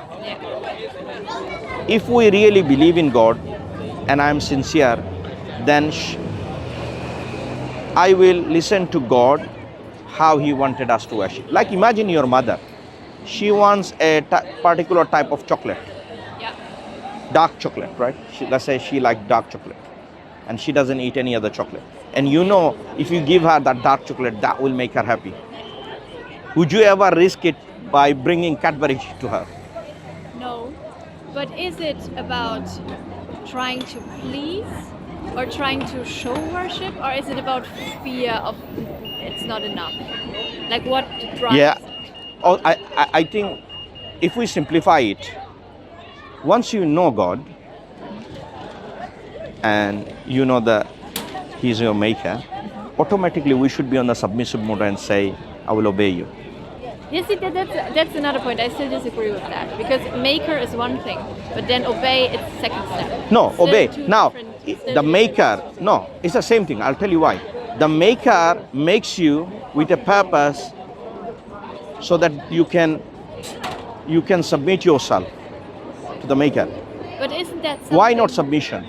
If we really believe in God and I'm sincere, then I will listen to God how He wanted us to worship. Like, imagine your mother. She wants a particular type of chocolate. Yeah. Dark chocolate, right? Let's say she likes dark chocolate and she doesn't eat any other chocolate. And you know, if you give her that dark chocolate, that will make her happy. Would you ever risk it by bringing Cadbury to her? No. But is it about trying to please or trying to show worship, or is it about fear of it's not enough? Like, what drives? Yeah. Oh, I think if we simplify it, once you know God and you know that He's your maker, automatically we should be on the submissive mode and say, I will obey you. You see, that's another point. I still disagree with that, because maker is one thing, but then obey it's the second step. No, Still obey. two Now, different- the still two maker, different no, it's the same thing. I'll tell you why. The maker makes you with a purpose so that you can submit yourself to the maker. steps. But isn't that something? Why not submission?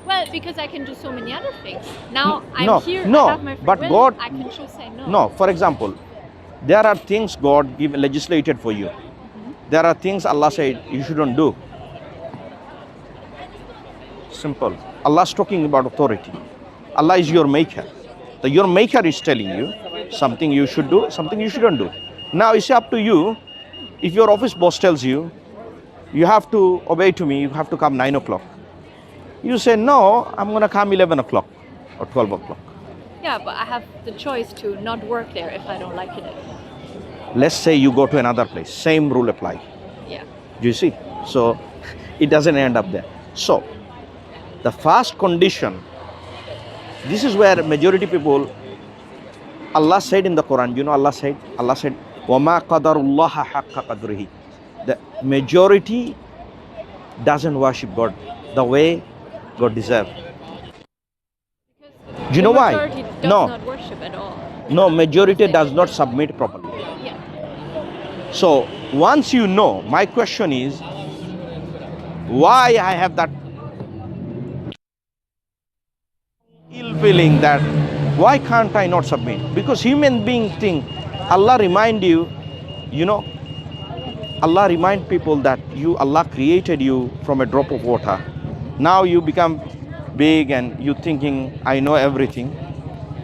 Well, because I can do so many other things. Now I'm No, here, no, I have my free but will, God- I can choose say no. No, for example, there are things God legislated for you. There are things Allah said you shouldn't do. Simple. Allah's talking about authority. Allah is your maker. Your maker is telling you something you should do, something you shouldn't do. Now it's up to you. If your office boss tells you, you have to obey to me, you have to come 9 o'clock. You say, no, I'm going to come 11 o'clock or 12 o'clock. Yeah, but I have the choice to not work there if I don't like it. Let's say you go to another place, same rule apply. Yeah. Do you see? So it doesn't end up there. So the first condition, this is where majority people, Allah said in the Quran, you know, Allah said, وَمَا قَدَرُ اللَّهَ حَقَّ قَدْرِهِ. The majority doesn't worship God the way God deserves. Do you know why? Majority does No. not worship at all. No, majority does not submit properly. Yeah. So once you know, my question is, why I have that ill feeling that why can't I not submit? Because human being think, Allah remind you, you know, Allah remind people that Allah created you from a drop of water. Now you become big and you thinking, I know everything.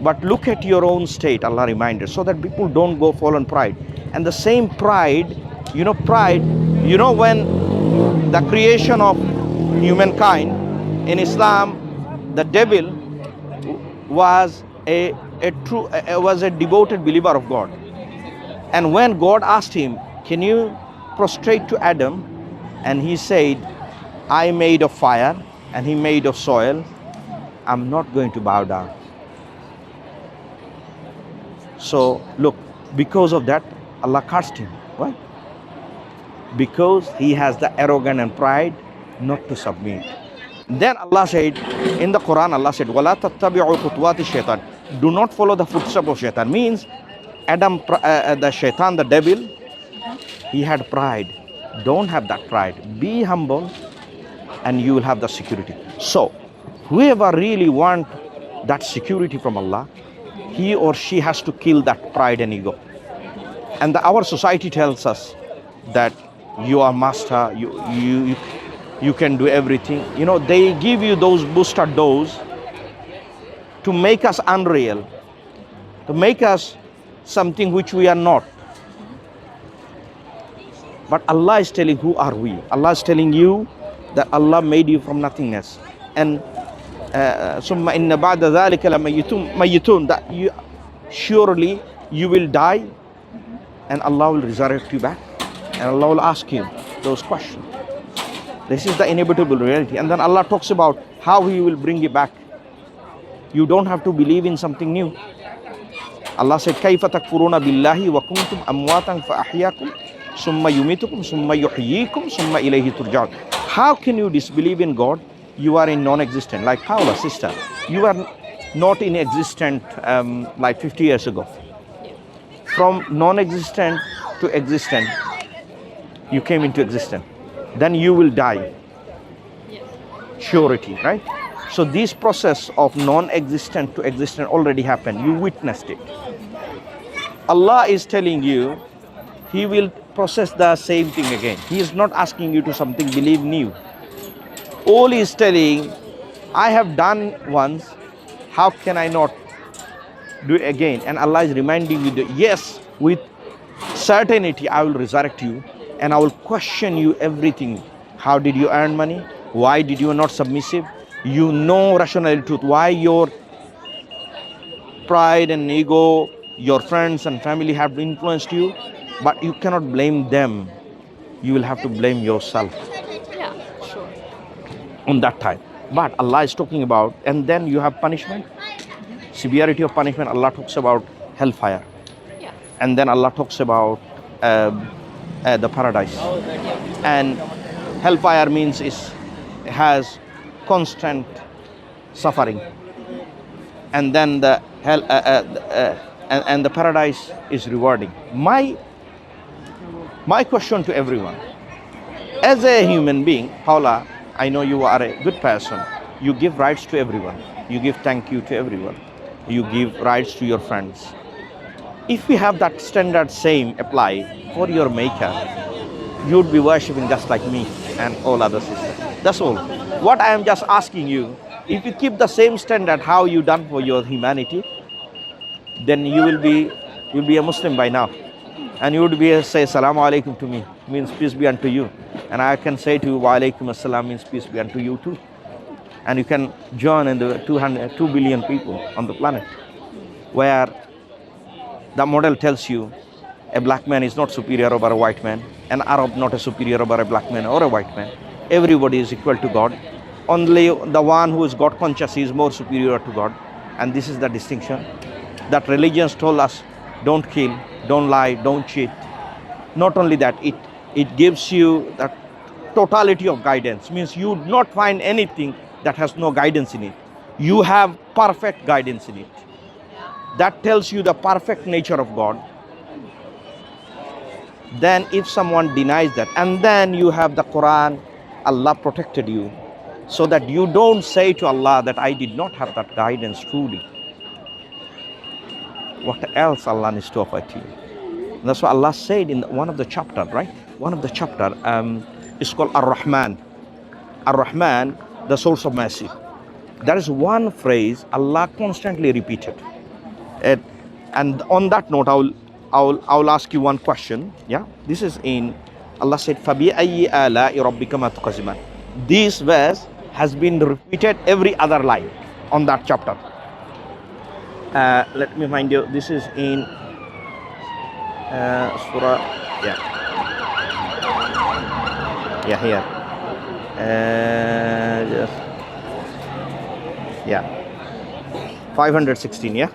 But look at your own state, Allah reminded, so that people don't go fall on pride. And the same pride, when the creation of humankind in Islam, the devil was a devoted believer of God. And when God asked him, can you prostrate to Adam? And he said, I made of fire and he made of soil. I'm not going to bow down. So look, because of that, Allah cursed him. Why? Because he has the arrogance and pride not to submit. Then Allah said, in the Quran, Allah said, وَلَا تَتَّبِعُوا خُطُوَاتِ الشَّيْطَانِ. Do not follow the footsteps of shaitan. Means, Adam, the shaitan, the devil, he had pride. Don't have that pride. Be humble and you will have the security. So, whoever really want that security from Allah, he or she has to kill that pride and ego. And our society tells us that you are master, you can do everything. You know, they give you those booster dose to make us unreal, to make us something which we are not. But Allah is telling, who are we? Allah is telling you that Allah made you from nothingness. And ثم إن بعد ذلك لميتون, that you surely you will die and Allah will resurrect you back and Allah will ask you those questions. This is the inevitable reality. And then Allah talks about how He will bring you back. You don't have to believe in something new. Allah said, كيف تكفرون بالله وكنتم أمواتا فأحياكم ثم يميتكم ثم يحييكم ثم إليه ترجعون. How can you disbelieve in God? You are in non-existent. Like Paula, sister, you are not in existent like 50 years ago. From non-existent to existent, you came into existence. Then you will die. Surety, right? So this process of non-existent to existent already happened. You witnessed it. Allah is telling you He will process the same thing again. He is not asking you to something believe new. All He is telling, I have done once, how can I not do it again? And Allah is reminding you that yes, with certainty I will resurrect you and I will question you everything. How did you earn money? Why did you not submissive? You know rational truth. Why your pride and ego, your friends and family have influenced you? But you cannot blame them. You will have to blame yourself. Yeah, sure. On that time. But Allah is talking about, and then you have punishment. Severity of punishment, Allah talks about hellfire. Yeah. And then Allah talks about the paradise. And hellfire means has constant suffering. And then the hell and the paradise is rewarding. My question to everyone, as a human being, Paula, I know you are a good person. You give rights to everyone. You give thank you to everyone. You give rights to your friends. If we have that standard same apply for your maker, you would be worshipping just like me and all other sisters. That's all. What I am just asking you, if you keep the same standard how you done for your humanity, then you will be a Muslim by now. And you would be say Salamu Alaikum to me, means peace be unto you. And I can say to you, Wa Alaikum Assalam means peace be unto you too. And you can join in the 2 billion people on the planet, where the model tells you a black man is not superior over a white man, an Arab not a superior over a black man or a white man. Everybody is equal to God. Only the one who is God conscious is more superior to God. And this is the distinction that religions told us: don't kill, don't lie, don't cheat. Not only that, it gives you the totality of guidance. Means you would not find anything that has no guidance in it. You have perfect guidance in it. That tells you the perfect nature of God. Then if someone denies that, and then you have the Quran, Allah protected you, so that you don't say to Allah that I did not have that guidance truly. What else Allah needs to offer to you? That's what Allah said in one of the chapter, right? One of the chapter is called Ar-Rahman. Ar-Rahman, the source of mercy. There is one phrase Allah constantly repeated. And on that note, I will ask you one question. Yeah, this is in Allah said, "Fabi ayyi rabbika ma tukaziman." This verse has been repeated every other line on that chapter. Let me remind you, this is in Surah, here. Just, 516, yeah.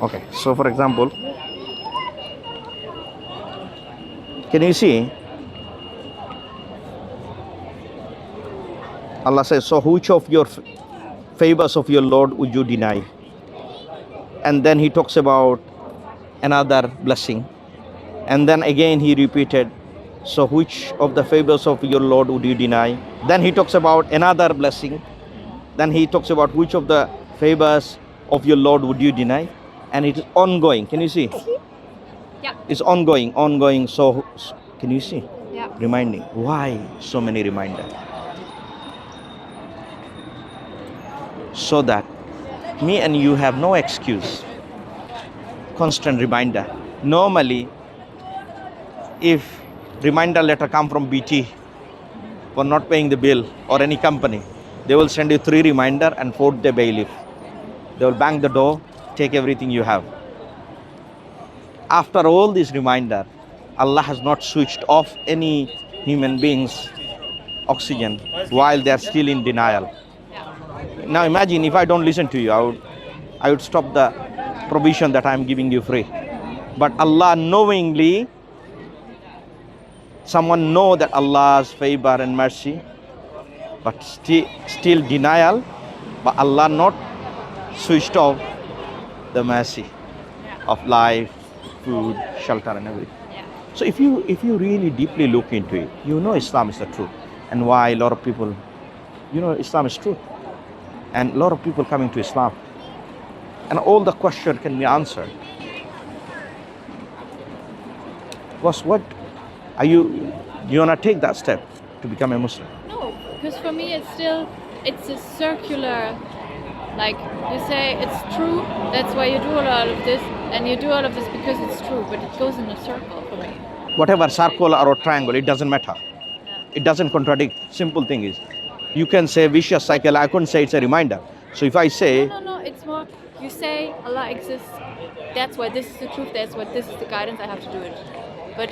Okay, so for example, can you see? Allah says, so which of your favors of your Lord would you deny? And then He talks about another blessing. And then again He repeated, So which of the favors of your Lord would you deny? Then he talks about another blessing. Then he talks about which of the favors of your Lord would you deny? And it is ongoing. Can you see? Yeah. It's ongoing. So can you see? Yeah. Reminding. Why so many reminders? So that me and you have no excuse. Constant reminder. Normally, if reminder letter come from BT for not paying the bill or any company, they will send you 3 reminder and 4th day bailiff. They will bang the door, take everything you have. After all this reminder, Allah has not switched off any human beings oxygen while they are still in denial. Now imagine if I don't listen to you, I would stop the provision that I am giving you free. But Allah knowingly, someone know that Allah's favor and mercy, but still denial, but Allah not switched off the mercy of life, food, shelter and everything. So if you really deeply look into it, you know Islam is the truth. And why a lot of people, you know Islam is truth. And a lot of people coming to Islam. And all the question can be answered. Because what are you wanna take that step to become a Muslim? No, because for me it's a circular, like you say it's true, that's why you do all of this, and you do all of this because it's true, but it goes in a circle for me. Whatever circle or a triangle, it doesn't matter. It doesn't contradict. Simple thing is, you can say vicious cycle, I couldn't say it's a reminder. So if I say... No, it's more, you say Allah exists, that's why this is the truth, that's what this is the guidance, I have to do it. But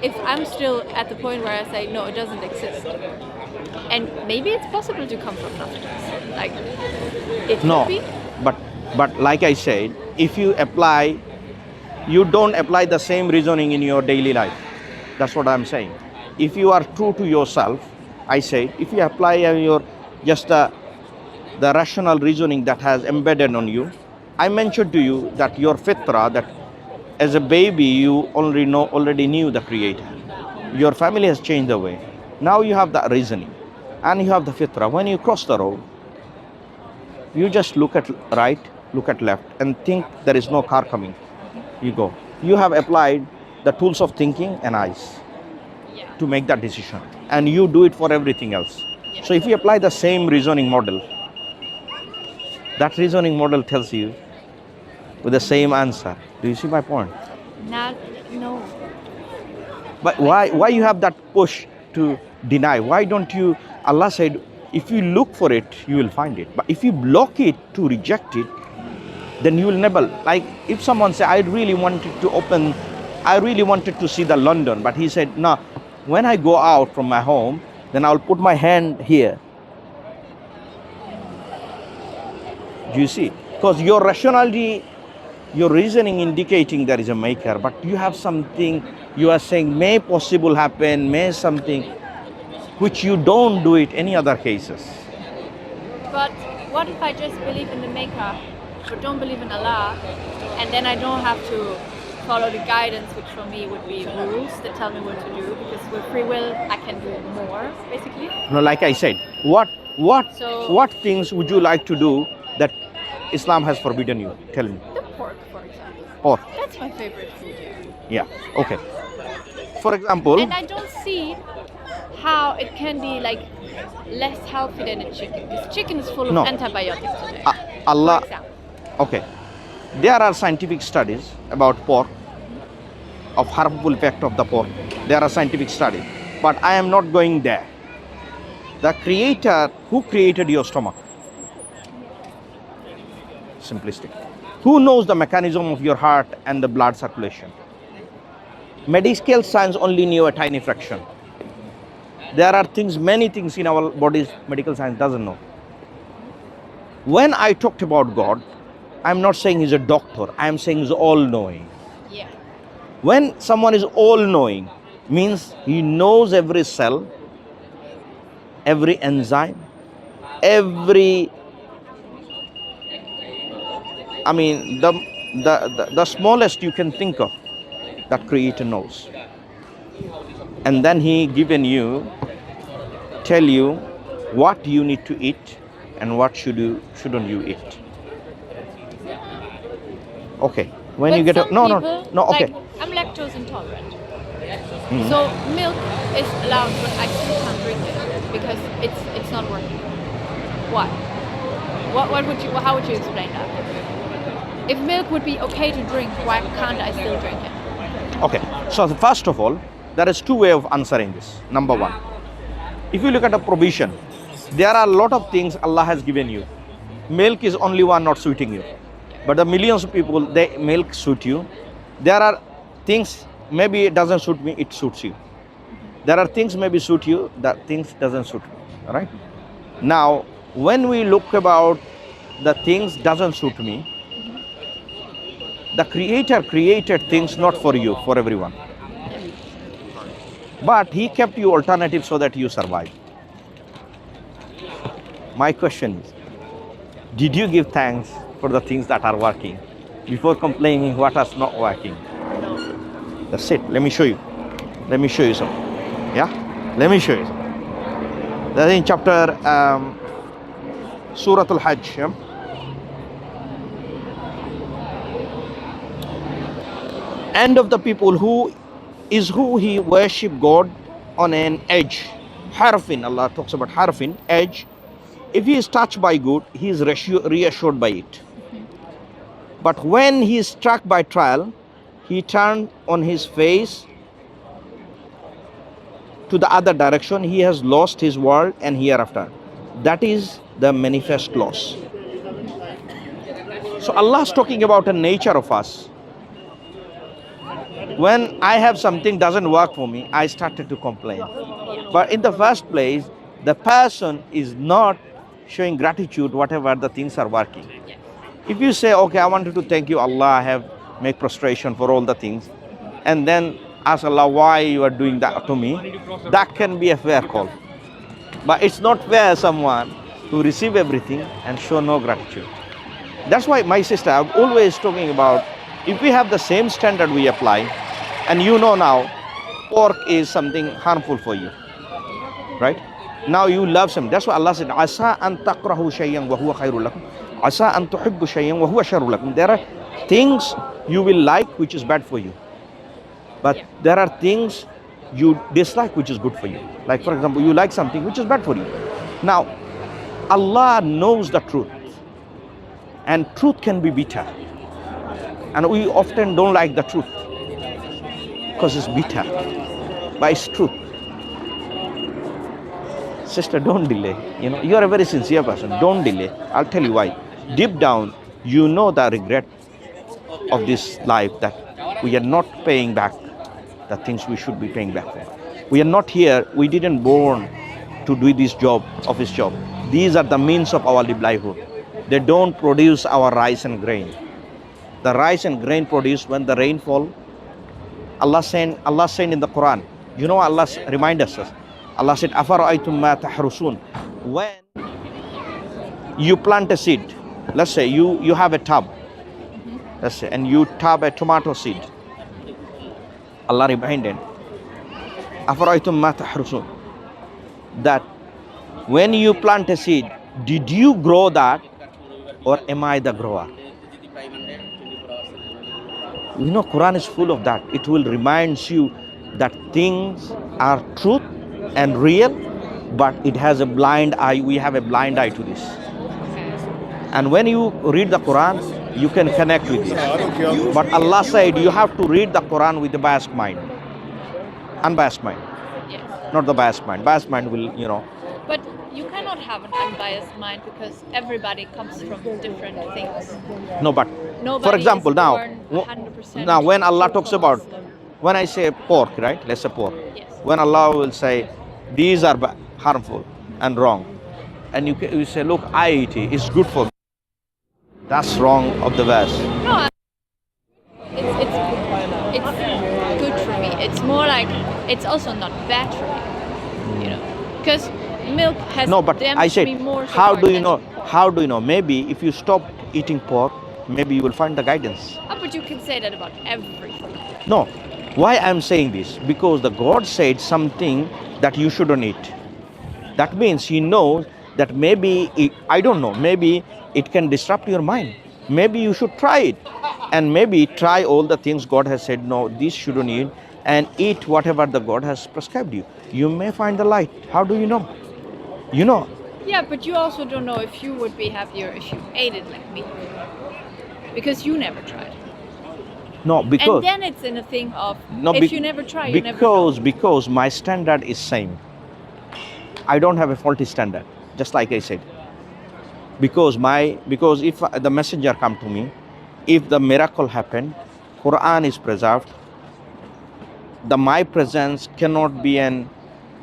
if I'm still at the point where I say, no, it doesn't exist, and maybe it's possible to come from nothingness, like, it could be. But like I said, if you apply, you don't apply the same reasoning in your daily life. That's what I'm saying. If you are true to yourself, I say, if you apply your just the rational reasoning that has embedded on you, I mentioned to you that your fitra, that as a baby you already knew the Creator. Your family has changed the way. Now you have that reasoning, and you have the fitra. When you cross the road, you just look at right, look at left, and think there is no car coming. You go. You have applied the tools of thinking and eyes to make that decision, and you do it for everything else. So if you apply the same reasoning model, that reasoning model tells you with the same answer. Do you see my point? No. But why you have that push to deny? Why don't you? Allah said, if you look for it, you will find it. But if you block it to reject it, then you will never. Like if someone say, I really wanted to see the London, but he said, no, when I go out from my home, then I'll put my hand here. Do you see? Because your rationality, your reasoning indicating there is a maker, but you have something, you are saying may possible happen, may something, which you don't do it any other cases. But what if I just believe in the maker, but don't believe in Allah, and then I don't have to follow the guidance, which for me would be rules that tell me what to do, because with free will I can do more, basically. No, like I said, what things would you like to do that Islam has forbidden you? Tell me. The pork, for example. Pork. That's my favorite food here. Yeah. Okay. For example. And I don't see how it can be like less healthy than a chicken, because chicken is full of antibiotics today. Allah. For example. Okay. There are scientific studies about pork, of harmful effect of the pork. There are scientific studies, but I am not going there. The Creator, who created your stomach? Simplistic. Who knows the mechanism of your heart and the blood circulation? Medical science only knew a tiny fraction. There are things, many things in our bodies medical science doesn't know. When I talked about God, I'm not saying he's a doctor, I'm saying he's all-knowing. Yeah. When someone is all-knowing, means he knows every cell, every enzyme, the smallest you can think of, that Creator knows. and then he tell you what you need to eat and what shouldn't you eat. Okay. When But you get some no, people, okay. like, I'm lactose intolerant. So milk is allowed, but I still can't drink it because it's not working. Why? How would you explain that? If milk would be okay to drink, why can't I still drink it? Okay. So first of all, there is two ways of answering this. Number one, if you look at a provision, there are a lot of things Allah has given you. Milk is only one not suiting you, but the millions of people, milk suit you. There are things maybe it doesn't suit me, it suits you. There are things maybe suit you, that things doesn't suit me. All right. Now, when we look about the things doesn't suit me, the Creator created things not for you, for everyone. But He kept you alternative so that you survive. My question is, did you give thanks for the things that are working before complaining what is not working? That's it. Let me show you. Let me show you some. Yeah? Let me show you some. That's in chapter Surah Al-Hajj. Yeah? End of the people who he worship God on an edge. Harfin, Allah talks about harfin, edge. If he is touched by good, he is reassured by it. But when he is struck by trial, he turned on his face to the other direction. He has lost his world and hereafter. That is the manifest loss. So Allah is talking about the nature of us. When I have something doesn't work for me, I started to complain. But in the first place, the person is not showing gratitude whatever the things are working. If you say, okay, I wanted to thank you, Allah, I have made prostration for all the things, and then ask Allah why you are doing that to me, that can be a fair call. But it's not fair someone to receive everything and show no gratitude. That's why, my sister, I'm always talking about, if we have the same standard we apply, and you know now, pork is something harmful for you, right? Now you love some. That's why Allah said, Asa an takrahu shayyan wa huwa khairul lakum. Asa an tuhibbu shayyan wa huwa sharrul lakum. There are things you will like which is bad for you. But there are things you dislike which is good for you. Like, for example, you like something which is bad for you. Now, Allah knows the truth. And truth can be bitter. And we often don't like the truth because it's bitter. But it's truth. Sister, don't delay. You know, you are a very sincere person. Don't delay. I'll tell you why. Deep down, you know the regret of this life, that we are not paying back the things we should be paying back for. We are not here. We didn't born to do this job, office job. These are the means of our livelihood. They don't produce our rice and grain. The rice and grain produced when the rainfall. Allah saying in the Quran. You know, Allah remind us. Allah said, "Afara'aytum ma tahrusun." When you plant a seed, let's say you have a tub, let's say, and you tub a tomato seed. Allah reminded, "Afara'aytum ma tahrusun." That when you plant a seed, did you grow that, or am I the grower? You know, Quran is full of that. It will remind you that things are truth and real, but it has a blind eye. We have a blind eye to this. And when you read the Quran, you can connect with it. But Allah said you have to read the Quran with a biased mind. Unbiased mind. Yes. Not the biased mind. Biased mind will, you know. But you cannot have an unbiased mind because everybody comes from different things. No, but Nobody for example, is now, born 100% now when Allah true talks about, Muslim. when I say pork, right? Let's say pork. Yes. When Allah will say, these are harmful and wrong. And you say, look, I eat it. It's good for me. That's wrong of the verse. No, it's good for me. It's more like it's also not bad for me. You know, because milk has No, but I said, me more so how far do you than know? pork. How do you know? Maybe if you stop eating pork, maybe you will find the guidance. Oh, but you can say that about everything. No, Why I'm saying this? Because the God said something that you shouldn't eat. That means He knows that maybe, I don't know, maybe it can disrupt your mind. Maybe you should try it. And maybe try all the things God has said, no, this shouldn't eat, and eat whatever the God has prescribed you. You may find the light. How do you know? You know, Yeah, but you also don't know if you would be happier if you ate it like me. Because you never tried. no, because And then it's in a thing of, no, if you never try, you never know. because my standard is same. I don't have a faulty standard, just like I said. Because if the messenger come to me, if the miracle happened, Quran is preserved, my presence cannot be an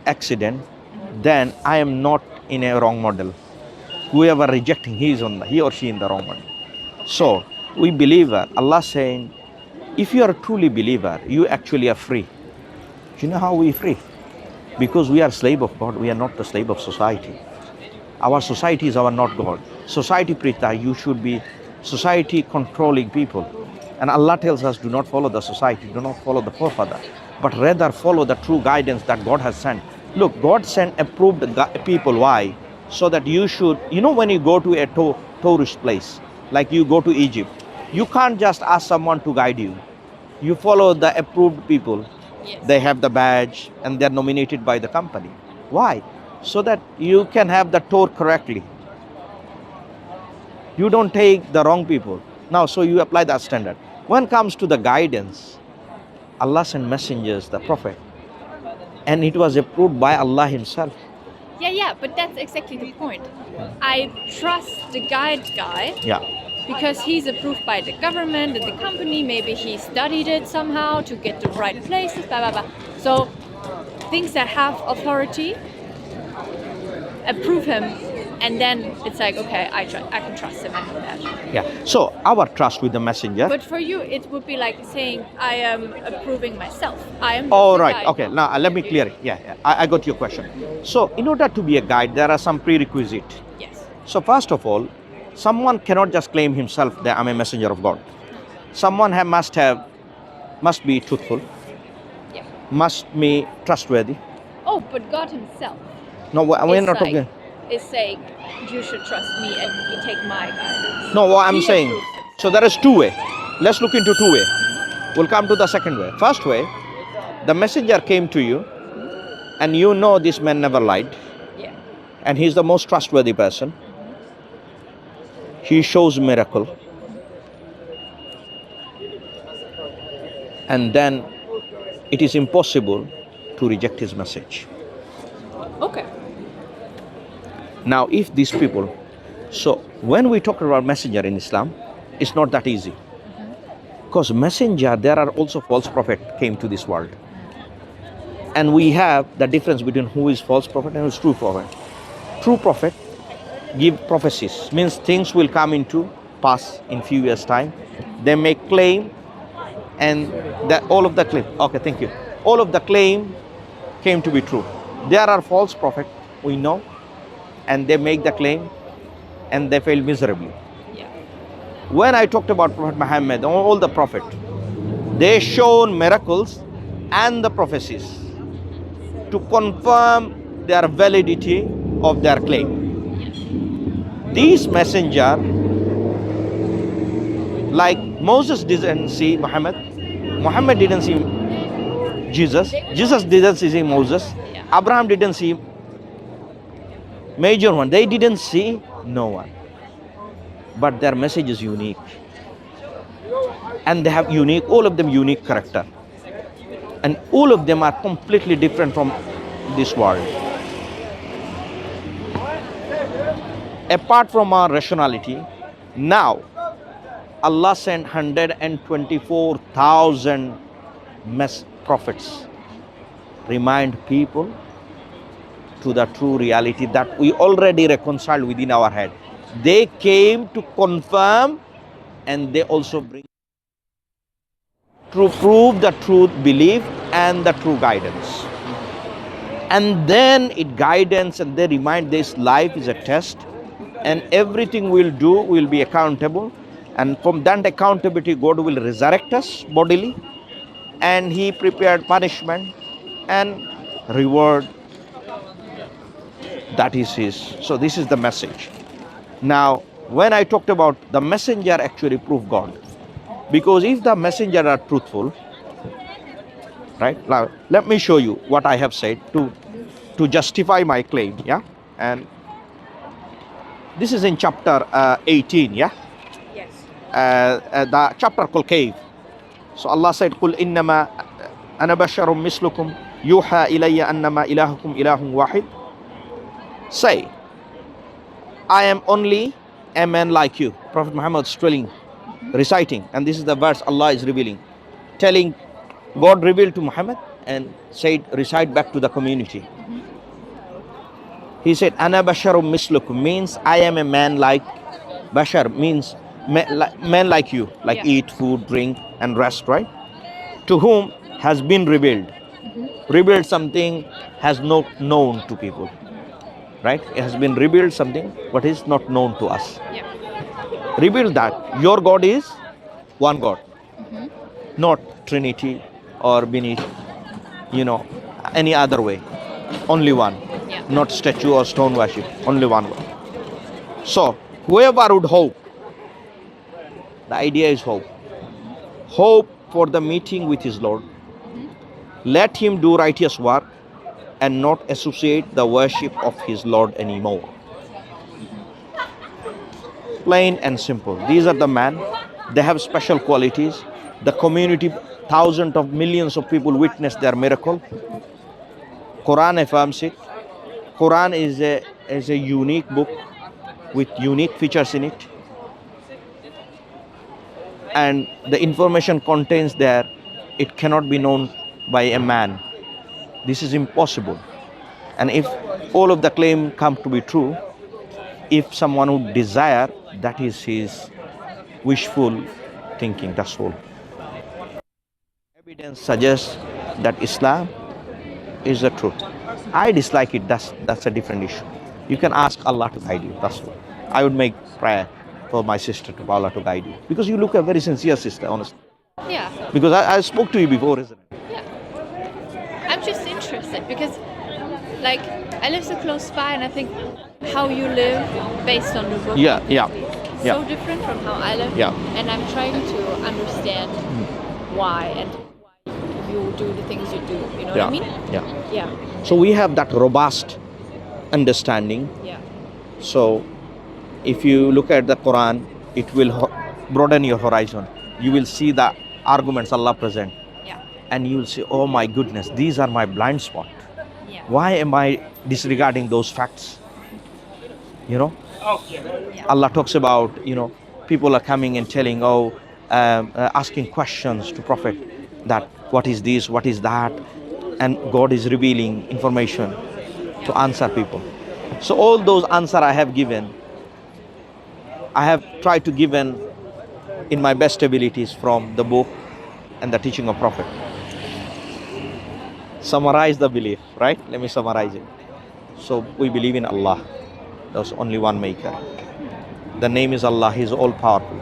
accident, then I am not in a wrong model. Whoever rejecting, he or she in the wrong model. So we believer, Allah saying, if you are a truly believer, you actually are free. You know how we free? Because we are slave of God, we are not the slave of society. Our society is our not God. Society preach that you should be society controlling people. And Allah tells us, do not follow the society, do not follow the forefather, but rather follow the true guidance that God has sent. Look, God sent approved people. Why? So that you should, when you go to a tourist place, like you go to Egypt, you can't just ask someone to guide you. You follow the approved people. Yes. They have the badge and they're nominated by the company. Why? So that you can have the tour correctly. You don't take the wrong people. Now, so you apply that standard. When it comes to the guidance, Allah sent messengers, the Prophet, and it was approved by Allah Himself. Yeah, but that's exactly the point. I trust the guide guy. Yeah. Because he's approved by the government and the company, maybe he studied it somehow to get the right places, blah, blah, blah. So things that have authority, approve him, and then it's like, okay, I can trust him, I know that. Yeah. So our trust with the messenger. But for you, it would be like saying, I am approving myself. I am Oh, the right. guide. Okay. Now let me clear it. Yeah. I got your question. So in order to be a guide, there are some prerequisites. Yes. So first of all, someone cannot just claim himself that I'm a messenger of God. Someone must be truthful, Yeah. must be trustworthy. Oh, but God himself No, we're not talking. is saying, you should trust me and you take my guidance. No, what I'm He saying. approved it. So there is two way. Let's look into two way. We'll come to the second way. First way, the messenger came to you, and you know this man never lied, Yeah. and he's the most trustworthy person. He shows miracle, and then it is impossible to reject his message. Okay. Now, if these people, so when we talk about messenger in Islam, it's not that easy. Because messenger, there are also false prophet came to this world. And we have the difference between who is false prophet and who is true prophet. True prophet give prophecies, means things will come into pass in few years time. They make claim, and that all of the claim, okay, thank you, all of the claim came to be true. There are false prophet, we know, and they make the claim and they fail miserably. Yeah. When I talked about Prophet Muhammad, all the prophet, they shown miracles and the prophecies to confirm their validity of their claim. These messenger, like Moses didn't see Muhammad, Muhammad didn't see Jesus, Jesus didn't see Moses, Abraham didn't see major one, they didn't see no one. But their message is unique. And they have unique, all of them unique character. And all of them are completely different from this world. Apart from our rationality, now Allah sent 124,000 prophets. Remind people to the true reality that we already reconciled within our head. They came to confirm, and they also bring to prove the truth belief and the true guidance. And then it guidance, and they remind this life is a test, and everything we'll do will be accountable, and from that accountability God will resurrect us bodily, and he prepared punishment and reward. That is his. So this is the message. Now, when I talked about the messenger actually proved God, because if the messenger are truthful, right? Now, let me show you what I have said to justify my claim. Yeah, and this is in chapter 18. Yeah, Yes. the chapter called Cave. So Allah said, "Qul innama ana basharum mislukum yuha ilayya annama ilahukum ilahun wahid." Say, I am only a man like you. Prophet Muhammad is telling, reciting, and this is the verse Allah is revealing, telling, God revealed to Muhammad and said, recite back to the community. He said, Ana basharum mislukum means I am a man like, bashar means man like you, like Yeah. eat, food, drink, and rest, right? To whom has been revealed. Revealed something has not known to people, right? It has been revealed something what is not known to us. Yeah. Revealed that your God is one God, not Trinity or beneath, any other way. Only one, Yeah. not statue or stone worship, only one God. So, whoever would hope, the idea is hope. Hope for the meeting with his Lord. Let him do righteous work and not associate the worship of his Lord anymore. Plain and simple. These are the men. They have special qualities. The community, thousands of millions of people witness their miracle. Quran affirms it. Quran is a unique book with unique features in it. And the information contains there, it cannot be known by a man. This is impossible. And if all of the claim come to be true, if someone would desire, that is his wishful thinking, that's all. Evidence suggests that Islam is the truth. I dislike it, that's a different issue. You can ask Allah to guide you, that's all. I would make prayer for my sister to Allah to guide you. Because you look a very sincere sister, honestly. Yeah. Because I spoke to you before, isn't it? Yeah. I'm just interested because, like, I live so close by, and I think how you live based on the book. Yeah. So different from how I live. Yeah. And I'm trying to understand why and why you do the things you do. You know what I mean? Yeah. Yeah. So we have that robust understanding. Yeah. So if you look at the Quran, it will broaden your horizon. You will see the arguments Allah present. Yeah. And you will say, oh my goodness, these are my blind spot. Yeah. Why am I disregarding those facts? Yeah. Allah talks about, people are coming and telling, asking questions to Prophet that what is this, what is that? And God is revealing information to answer people. So all those answers I have given, I have tried to give in my best abilities from the book and the teaching of Prophet. Summarize the belief, right? Let me summarize it. So we believe in Allah. There's only one maker. The name is Allah. He's all powerful.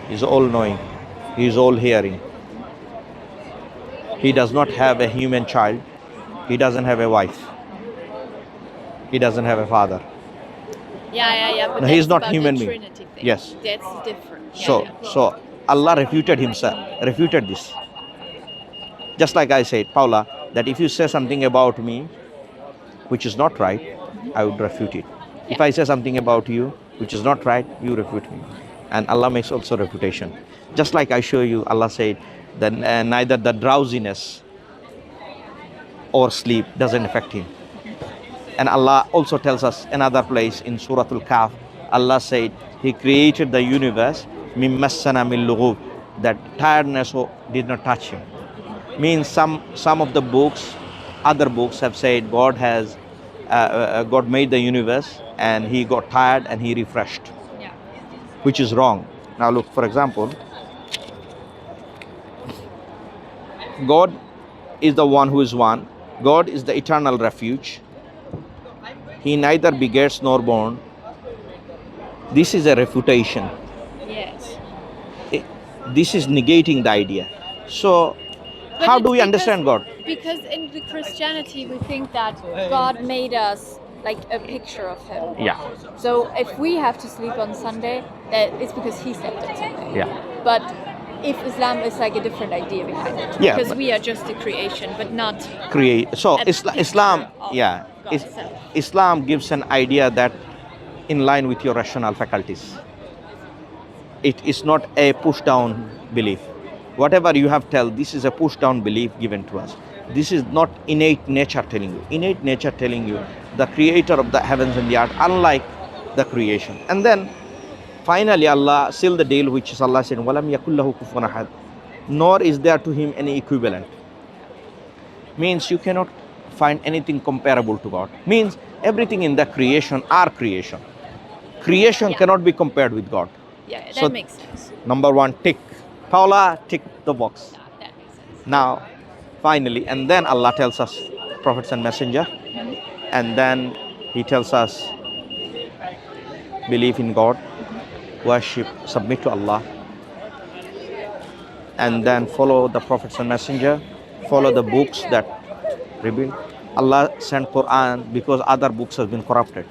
He's all knowing. He's all hearing. He does not have a human child. He doesn't have a wife. He doesn't have a father. Yeah. But No, he's that's not about human the being. Trinity thing. Yes. That's different. Yeah, So, yeah. so Allah refuted this. Just like I said, Paula, that if you say something about me which is not right, I would refute it. If I say something about you which is not right, you refute me. And Allah makes also refutation. Just like I show you, Allah said that neither the drowsiness or sleep doesn't affect him. And Allah also tells us another place in Surah Al-Kahf, Allah said He created the universe min massana min lughub, that tiredness did not touch him. Means some of the books, other books have said God made the universe and He got tired and He refreshed, Yeah. which is wrong. Now look, for example, God is the one who is one. God is the eternal refuge. He neither begets nor born. This is a refutation. Yes. This is negating the idea. So But How it's do we because- understand God? Because in the Christianity we think that God made us like a picture of Him. Yeah, So if we have to sleep on Sunday, that it's because He slept on Sunday. yeah. But if Islam is like a different idea behind it, Yeah, because but- we are just a creation, but not. So A Islam, picture of yeah, God itself. Islam gives an idea that in line with your rational faculties. It is not a push down belief. Whatever you have tell, this is a push down belief given to us. This is not innate nature telling you. Innate nature telling you the creator of the heavens and the earth, unlike the creation. And then finally Allah sealed the deal, which is Allah said, "Walam yakul lahu kufuwan ahad," nor is there to him any equivalent. Means you cannot find anything comparable to God. Means everything in the creation are creation. Creation Yeah. cannot be compared with God. Yeah, that So- makes sense. Number one, tick. Paula, tick the box. Yeah, that makes sense. Now, finally, and then Allah tells us, prophets and messenger, and then He tells us, believe in God, worship, submit to Allah, and then follow the prophets and messenger, follow the books that revealed. Allah sent Quran because other books have been corrupted.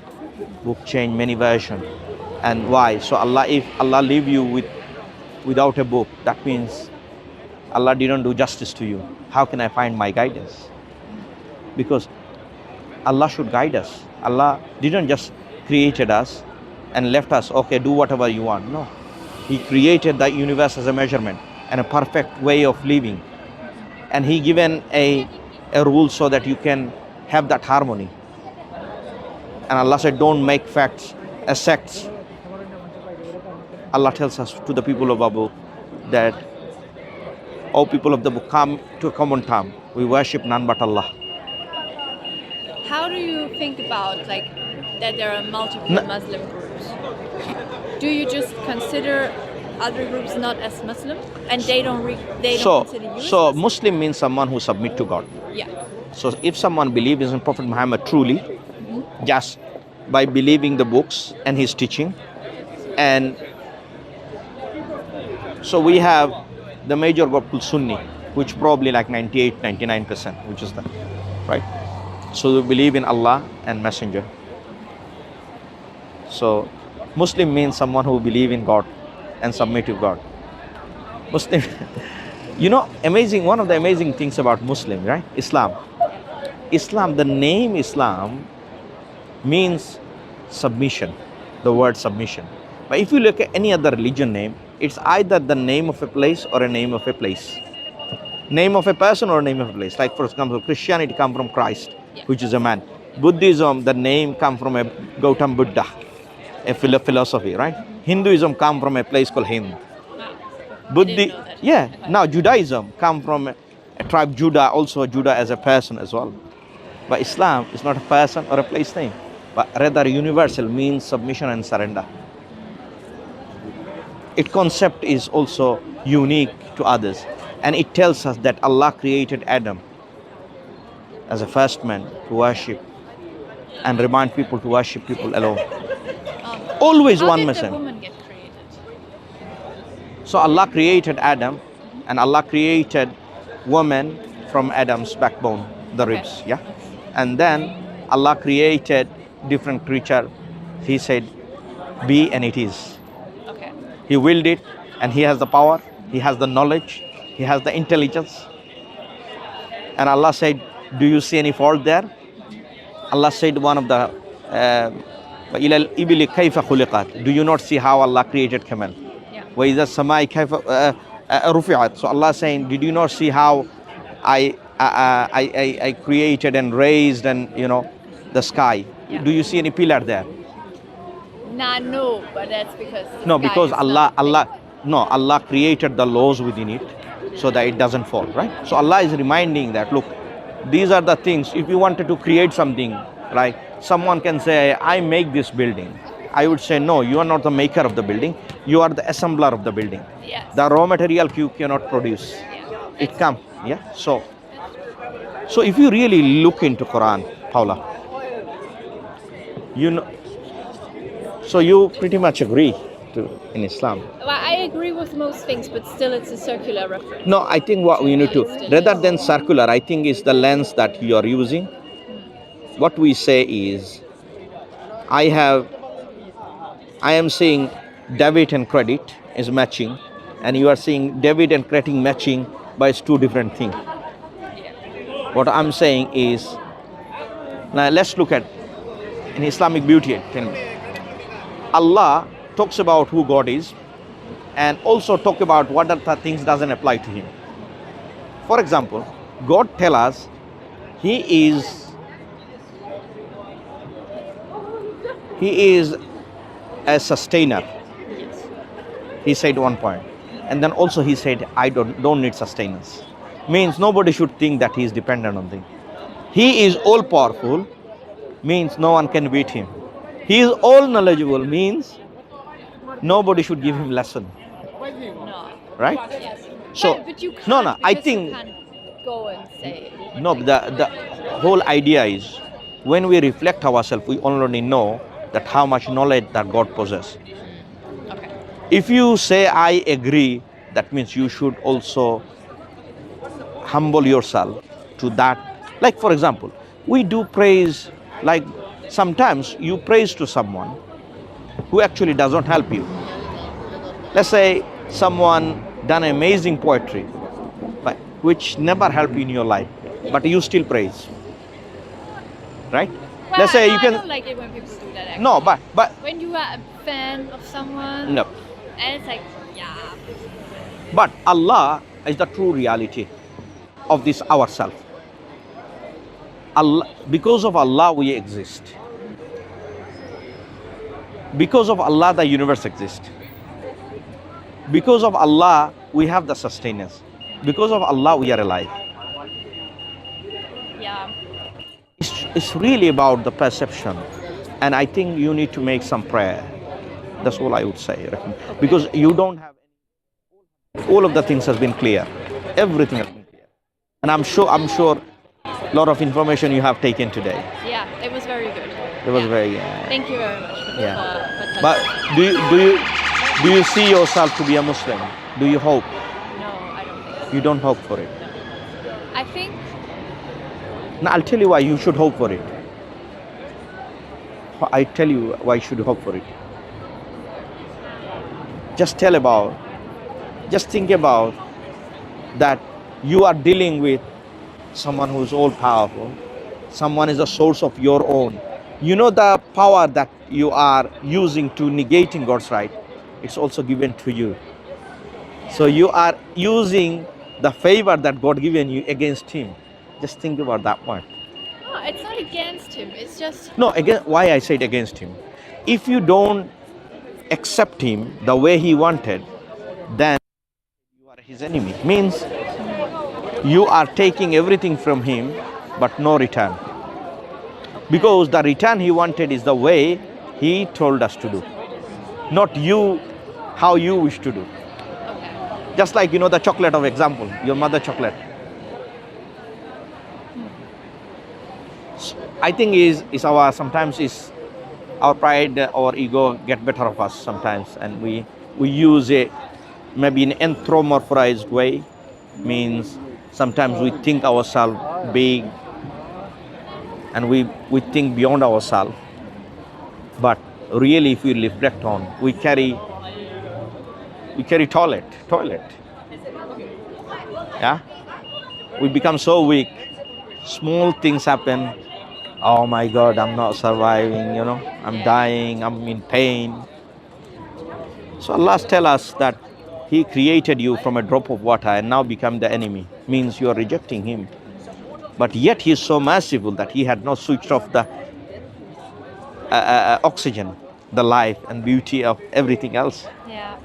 Book change many versions. And why? So Allah, if Allah leave you without a book, that means Allah didn't do justice to you. How can I find my guidance? Because Allah should guide us. Allah didn't just created us and left us, okay, do whatever you want. No. He created the universe as a measurement and a perfect way of living. And He given a rule so that you can have that harmony. And Allah said, don't make facts as sects. Allah tells us to the people of our book that, O people of the book, come to a common term. We worship none but Allah. How do you think about like that there are multiple No. Muslim groups? Do you just consider other groups not as Muslim, and they don't consider you? So as Muslim? Muslim means someone who submit to God. Yeah. So if someone believes in Prophet Muhammad truly, just by believing the books and his teaching, and so we have the major group called Sunni, which probably like 98, 99%, which is that, right? So we believe in Allah and Messenger. So Muslim means someone who believe in God and submit to God. Muslim, you know, one of the amazing things about Muslim, right? Islam, the name Islam means submission, the word submission. But if you look at any other religion name, it's either the name of a place or a name of a place. Name of a person or name of a place. Like for example, Christianity come from Christ, which is a man. Buddhism, the name come from a Gautam Buddha, a philosophy, right? Hinduism come from a place called Hind. didn't know that. Yeah. Now Judaism come from a tribe Judah, also Judah as a person as well. But Islam is not a person or a place name, but rather universal, means submission and surrender. Its concept is also unique to others, and it tells us that Allah created Adam as a first man to worship and remind people to worship people alone. Always How one did the message. woman get created? So Allah created Adam, and Allah created woman from Adam's backbone, the ribs, yeah? And then Allah created different creature. He said, be, and it is. Okay. He willed it, and He has the power, He has the knowledge, He has the intelligence. And Allah said, do you see any fault there? Allah said one of the إِلَى الْإِبِلِ كَيْفَ خُلِقَتْ. Do you not see how Allah created camel? Yeah. وَإِذَا السَّمَاءِ كَيْفَ رُفِعَتْ. So Allah saying, did you not see how I created and raised and the sky? Yeah. Do you see any pillar there? Nah, no, but that's because the No, sky because is Allah not Allah created the laws within it so that it doesn't fall, right? So Allah is reminding that, look, these are the things. If you wanted to create something, right? Someone can say, I make this building. I would say, no, you are not the maker of the building. You are the assembler of the building. Yes. The raw material you cannot produce. Yeah. It comes, yeah? So if you really look into Quran, Paula, so you pretty much agree in Islam. Well, I agree with most things, but still it's a circular reference. No, I think what we need to, rather than circular, I think is the lens that you are using. What we say is, I am saying debit and credit is matching, and you are saying debit and credit matching, but it's two different things. What I'm saying is, now let's look at in Islamic beauty. Allah talks about who God is, and also talk about what other things doesn't apply to him. For example, God tell us he is a sustainer. He said one point, and then also he said, I don't need sustenance. Means nobody should think that he is dependent on things. He is all powerful, means no one can beat him. He is all knowledgeable, means nobody should give him lesson. No. Right? Yes. So but you can't, no, I because think you can't go and say. no. The whole idea is, when we reflect ourselves, we already know that how much knowledge that God possesses. Okay. If you say I agree, that means you should also humble yourself to that. Like for example, we do praise, like sometimes you praise to someone who actually doesn't help you. Let's say someone done amazing poetry, but which never helped you in your life, but you still praise. Right? Well, Let's say no, you can. I don't like it when people do that. Actually. No, but when you are a fan of someone, no. and it's like, yeah. But Allah is the true reality of this ourselves. Allah, because of Allah we exist. Because of Allah the universe exists. Because of Allah we have the sustenance. Because of Allah we are alive. Yeah. It's really about the perception, and I think you need to make some prayer. That's all I would say. Because you don't have all of the things has been clear. Everything has been clear. And I'm sure a lot of information you have taken today. Yeah, it was very good. It was very Thank you very much for, yeah. for But do you see yourself to be a Muslim? Do you hope? No, I don't think so. You don't hope for it. I think Now I'll tell you why you should hope for it. I tell you why you should hope for it. Just think about that you are dealing with someone who is all powerful. Someone is a source of your own. You know the power that you are using to negating God's right, it's also given to you. So you are using the favor that God given you against him. Just think about that one. no, it's not against him. It's just No, again, why I said against him. If you don't accept him the way he wanted, then you are his enemy. Means you are taking everything from him, but no return. Because the return he wanted is the way he told us to do, not you, how you wish to do. okay. Just like, the chocolate of example, your mother chocolate. I think sometimes is our pride or ego get better of us sometimes, and we use it maybe in anthropomorphized way. Means sometimes we think ourselves big, and we think beyond ourselves. But really, if we reflect on, we carry toilet. Yeah, we become so weak. Small things happen. Oh my God, I'm not surviving. I'm dying. I'm in pain. So Allah tell us that He created you from a drop of water and now become the enemy. Means you are rejecting Him. But yet He is so merciful that He had not switched off the oxygen, the life and beauty of everything else. Yeah.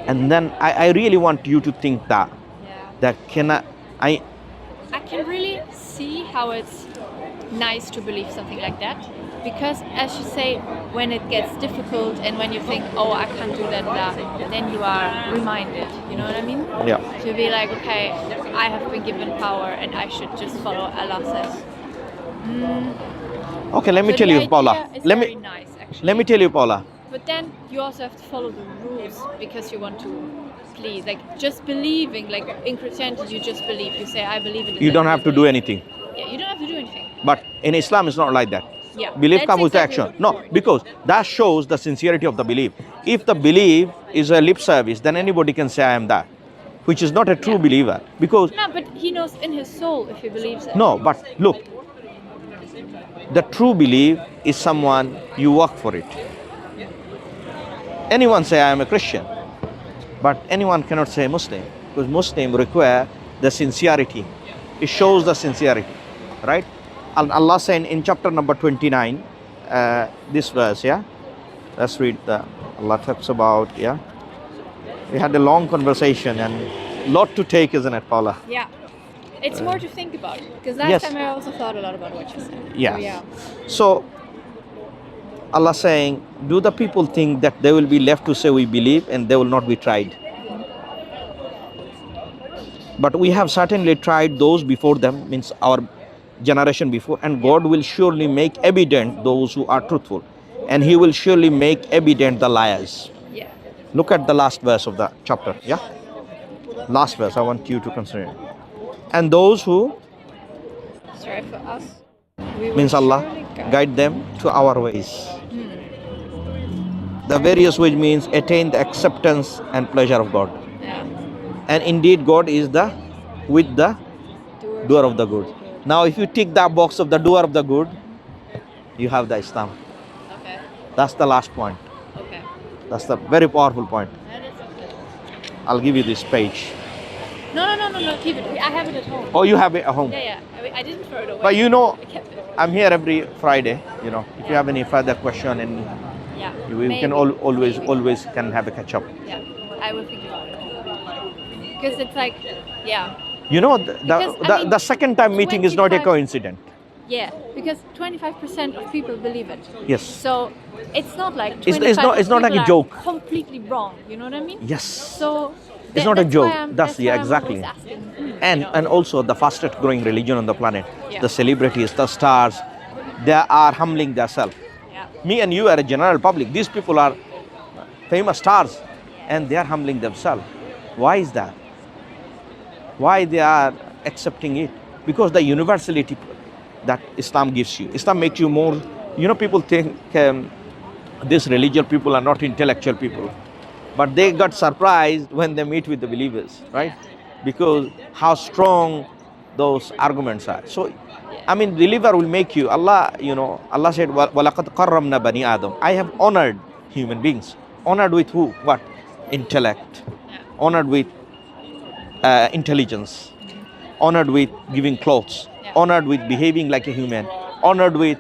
And then I really want you to think that. Yeah. I can really see how it's nice to believe something like that, because as you say, when it gets difficult and when you think, oh, I can't do that, then you are reminded, you know what I mean? Yeah. To be like, okay, I have been given power and I should just follow Allah says. Okay, let me So tell the you, Paula. idea is Let very me nice, actually. let me tell you, Paula. but then you also have to follow the rules because you want to please. Like just believing, like in Christianity, you just believe. You say, I believe in this. You don't have to do anything. Yeah, you don't have to do anything. But in Islam, it's not like that. Yeah, Belief that's comes with exactly action. No, because that shows the sincerity of the belief. If the belief is a lip service, then anybody can say, I am that, which is not a true Yeah. believer. Because, No, but he knows in his soul if he believes it. no, but look, the true belief is someone you work for it. Anyone say, I am a Christian, but anyone cannot say Muslim, because Muslim require the sincerity. It shows the sincerity, right? Allah saying in chapter number 29, this verse, yeah? Let's read Allah talks about, yeah? We had a long conversation and lot to take, isn't it, Paula? Yeah. It's more to think about. Because last Yes. time I also thought a lot about what you said. Yes. So, yeah. So, Allah saying, do the people think that they will be left to say we believe and they will not be tried? But we have certainly tried those before them, means our generation before, and God will surely make evident those who are truthful, and He will surely make evident the liars. Yeah. Look at the last verse of the chapter, yeah? Last verse, I want you to consider. And those who, Sorry for us. We will means Allah, surely guide them to our ways. The various ways means attain the acceptance and pleasure of God. Yeah. And indeed, God is the with the doer of the good. Now, if you tick that box of the doer of the good, you have the Islam. Okay. That's the last point. Okay. That's the very powerful point. That is okay. I'll give you this page. No. Keep it. I have it at home. Oh, you have it at home. Yeah. I didn't throw it away. But you know, I kept it. I'm here every Friday. You know, if you have any further question, and Yeah. we Maybe. can always Maybe. can have a catch up. Yeah. I will think about it. Because it's like, yeah. You know, Because, I mean, the second time meeting is not a 25 coincidence. Yeah. Because 25% of people believe it. Yes. So it's not like It's not like a people are joke. completely wrong. You know what I mean? Yes. So It's not a that's joke. why I'm- That's why yeah, I'm exactly. always asking, And also the fastest growing religion on the planet. Yeah. The celebrities, the stars, they are humbling themselves. Yeah. Me and you are a general public. These people are famous stars, and they are humbling themselves. Why is that? Why they are accepting it? Because the universality that Islam gives you. Islam makes you more. You know, people think these religious people are not intellectual people, but they got surprised when they meet with the believers, right? Because how strong those arguments are. So, I mean, believer will make you. Allah, you know, Allah said, "Walaqad karramna bani Adam." I have honored human beings. Honored with who? What? Intellect. Honored with intelligence. Honored with giving clothes. Honored with behaving like a human. Honored with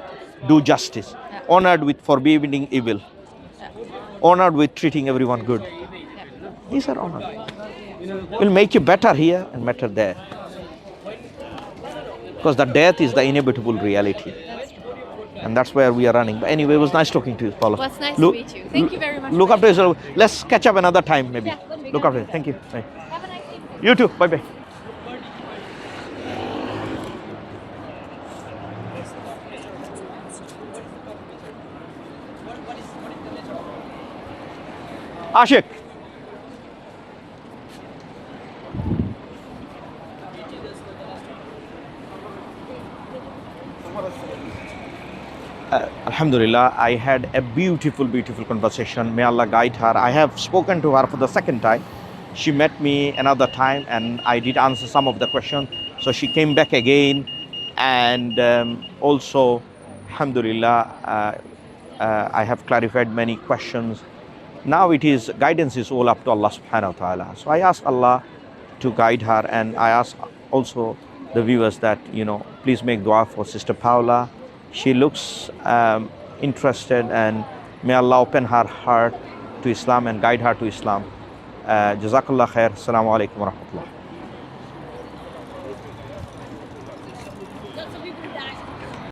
do justice. Honored with forbidding evil. Honored with treating everyone good. These are honored. Will make you better here and better there. Because the death is the inevitable reality. And that's where we are running. But anyway, it was nice talking to you, Paula. Well, it's nice to meet you. Thank you very much. Look after yourself. Let's catch up another time, maybe. Yeah, that'd be Look good. after you. Thank you. Bye. Have a nice evening. You too. Bye bye. Ashik. Alhamdulillah, I had a beautiful conversation. May Allah guide her. I have spoken to her for the second time. She met me another time and I did answer some of the questions. So she came back again, and also, alhamdulillah, I have clarified many questions. Now guidance is all up to Allah subhanahu wa ta'ala. So I ask Allah to guide her, and I ask also the viewers that, please make dua for Sister Paula. She looks interested, and may Allah open her heart to Islam and guide her to Islam. Jazakallah khair. Assalamu alaikum wa rahmatullah.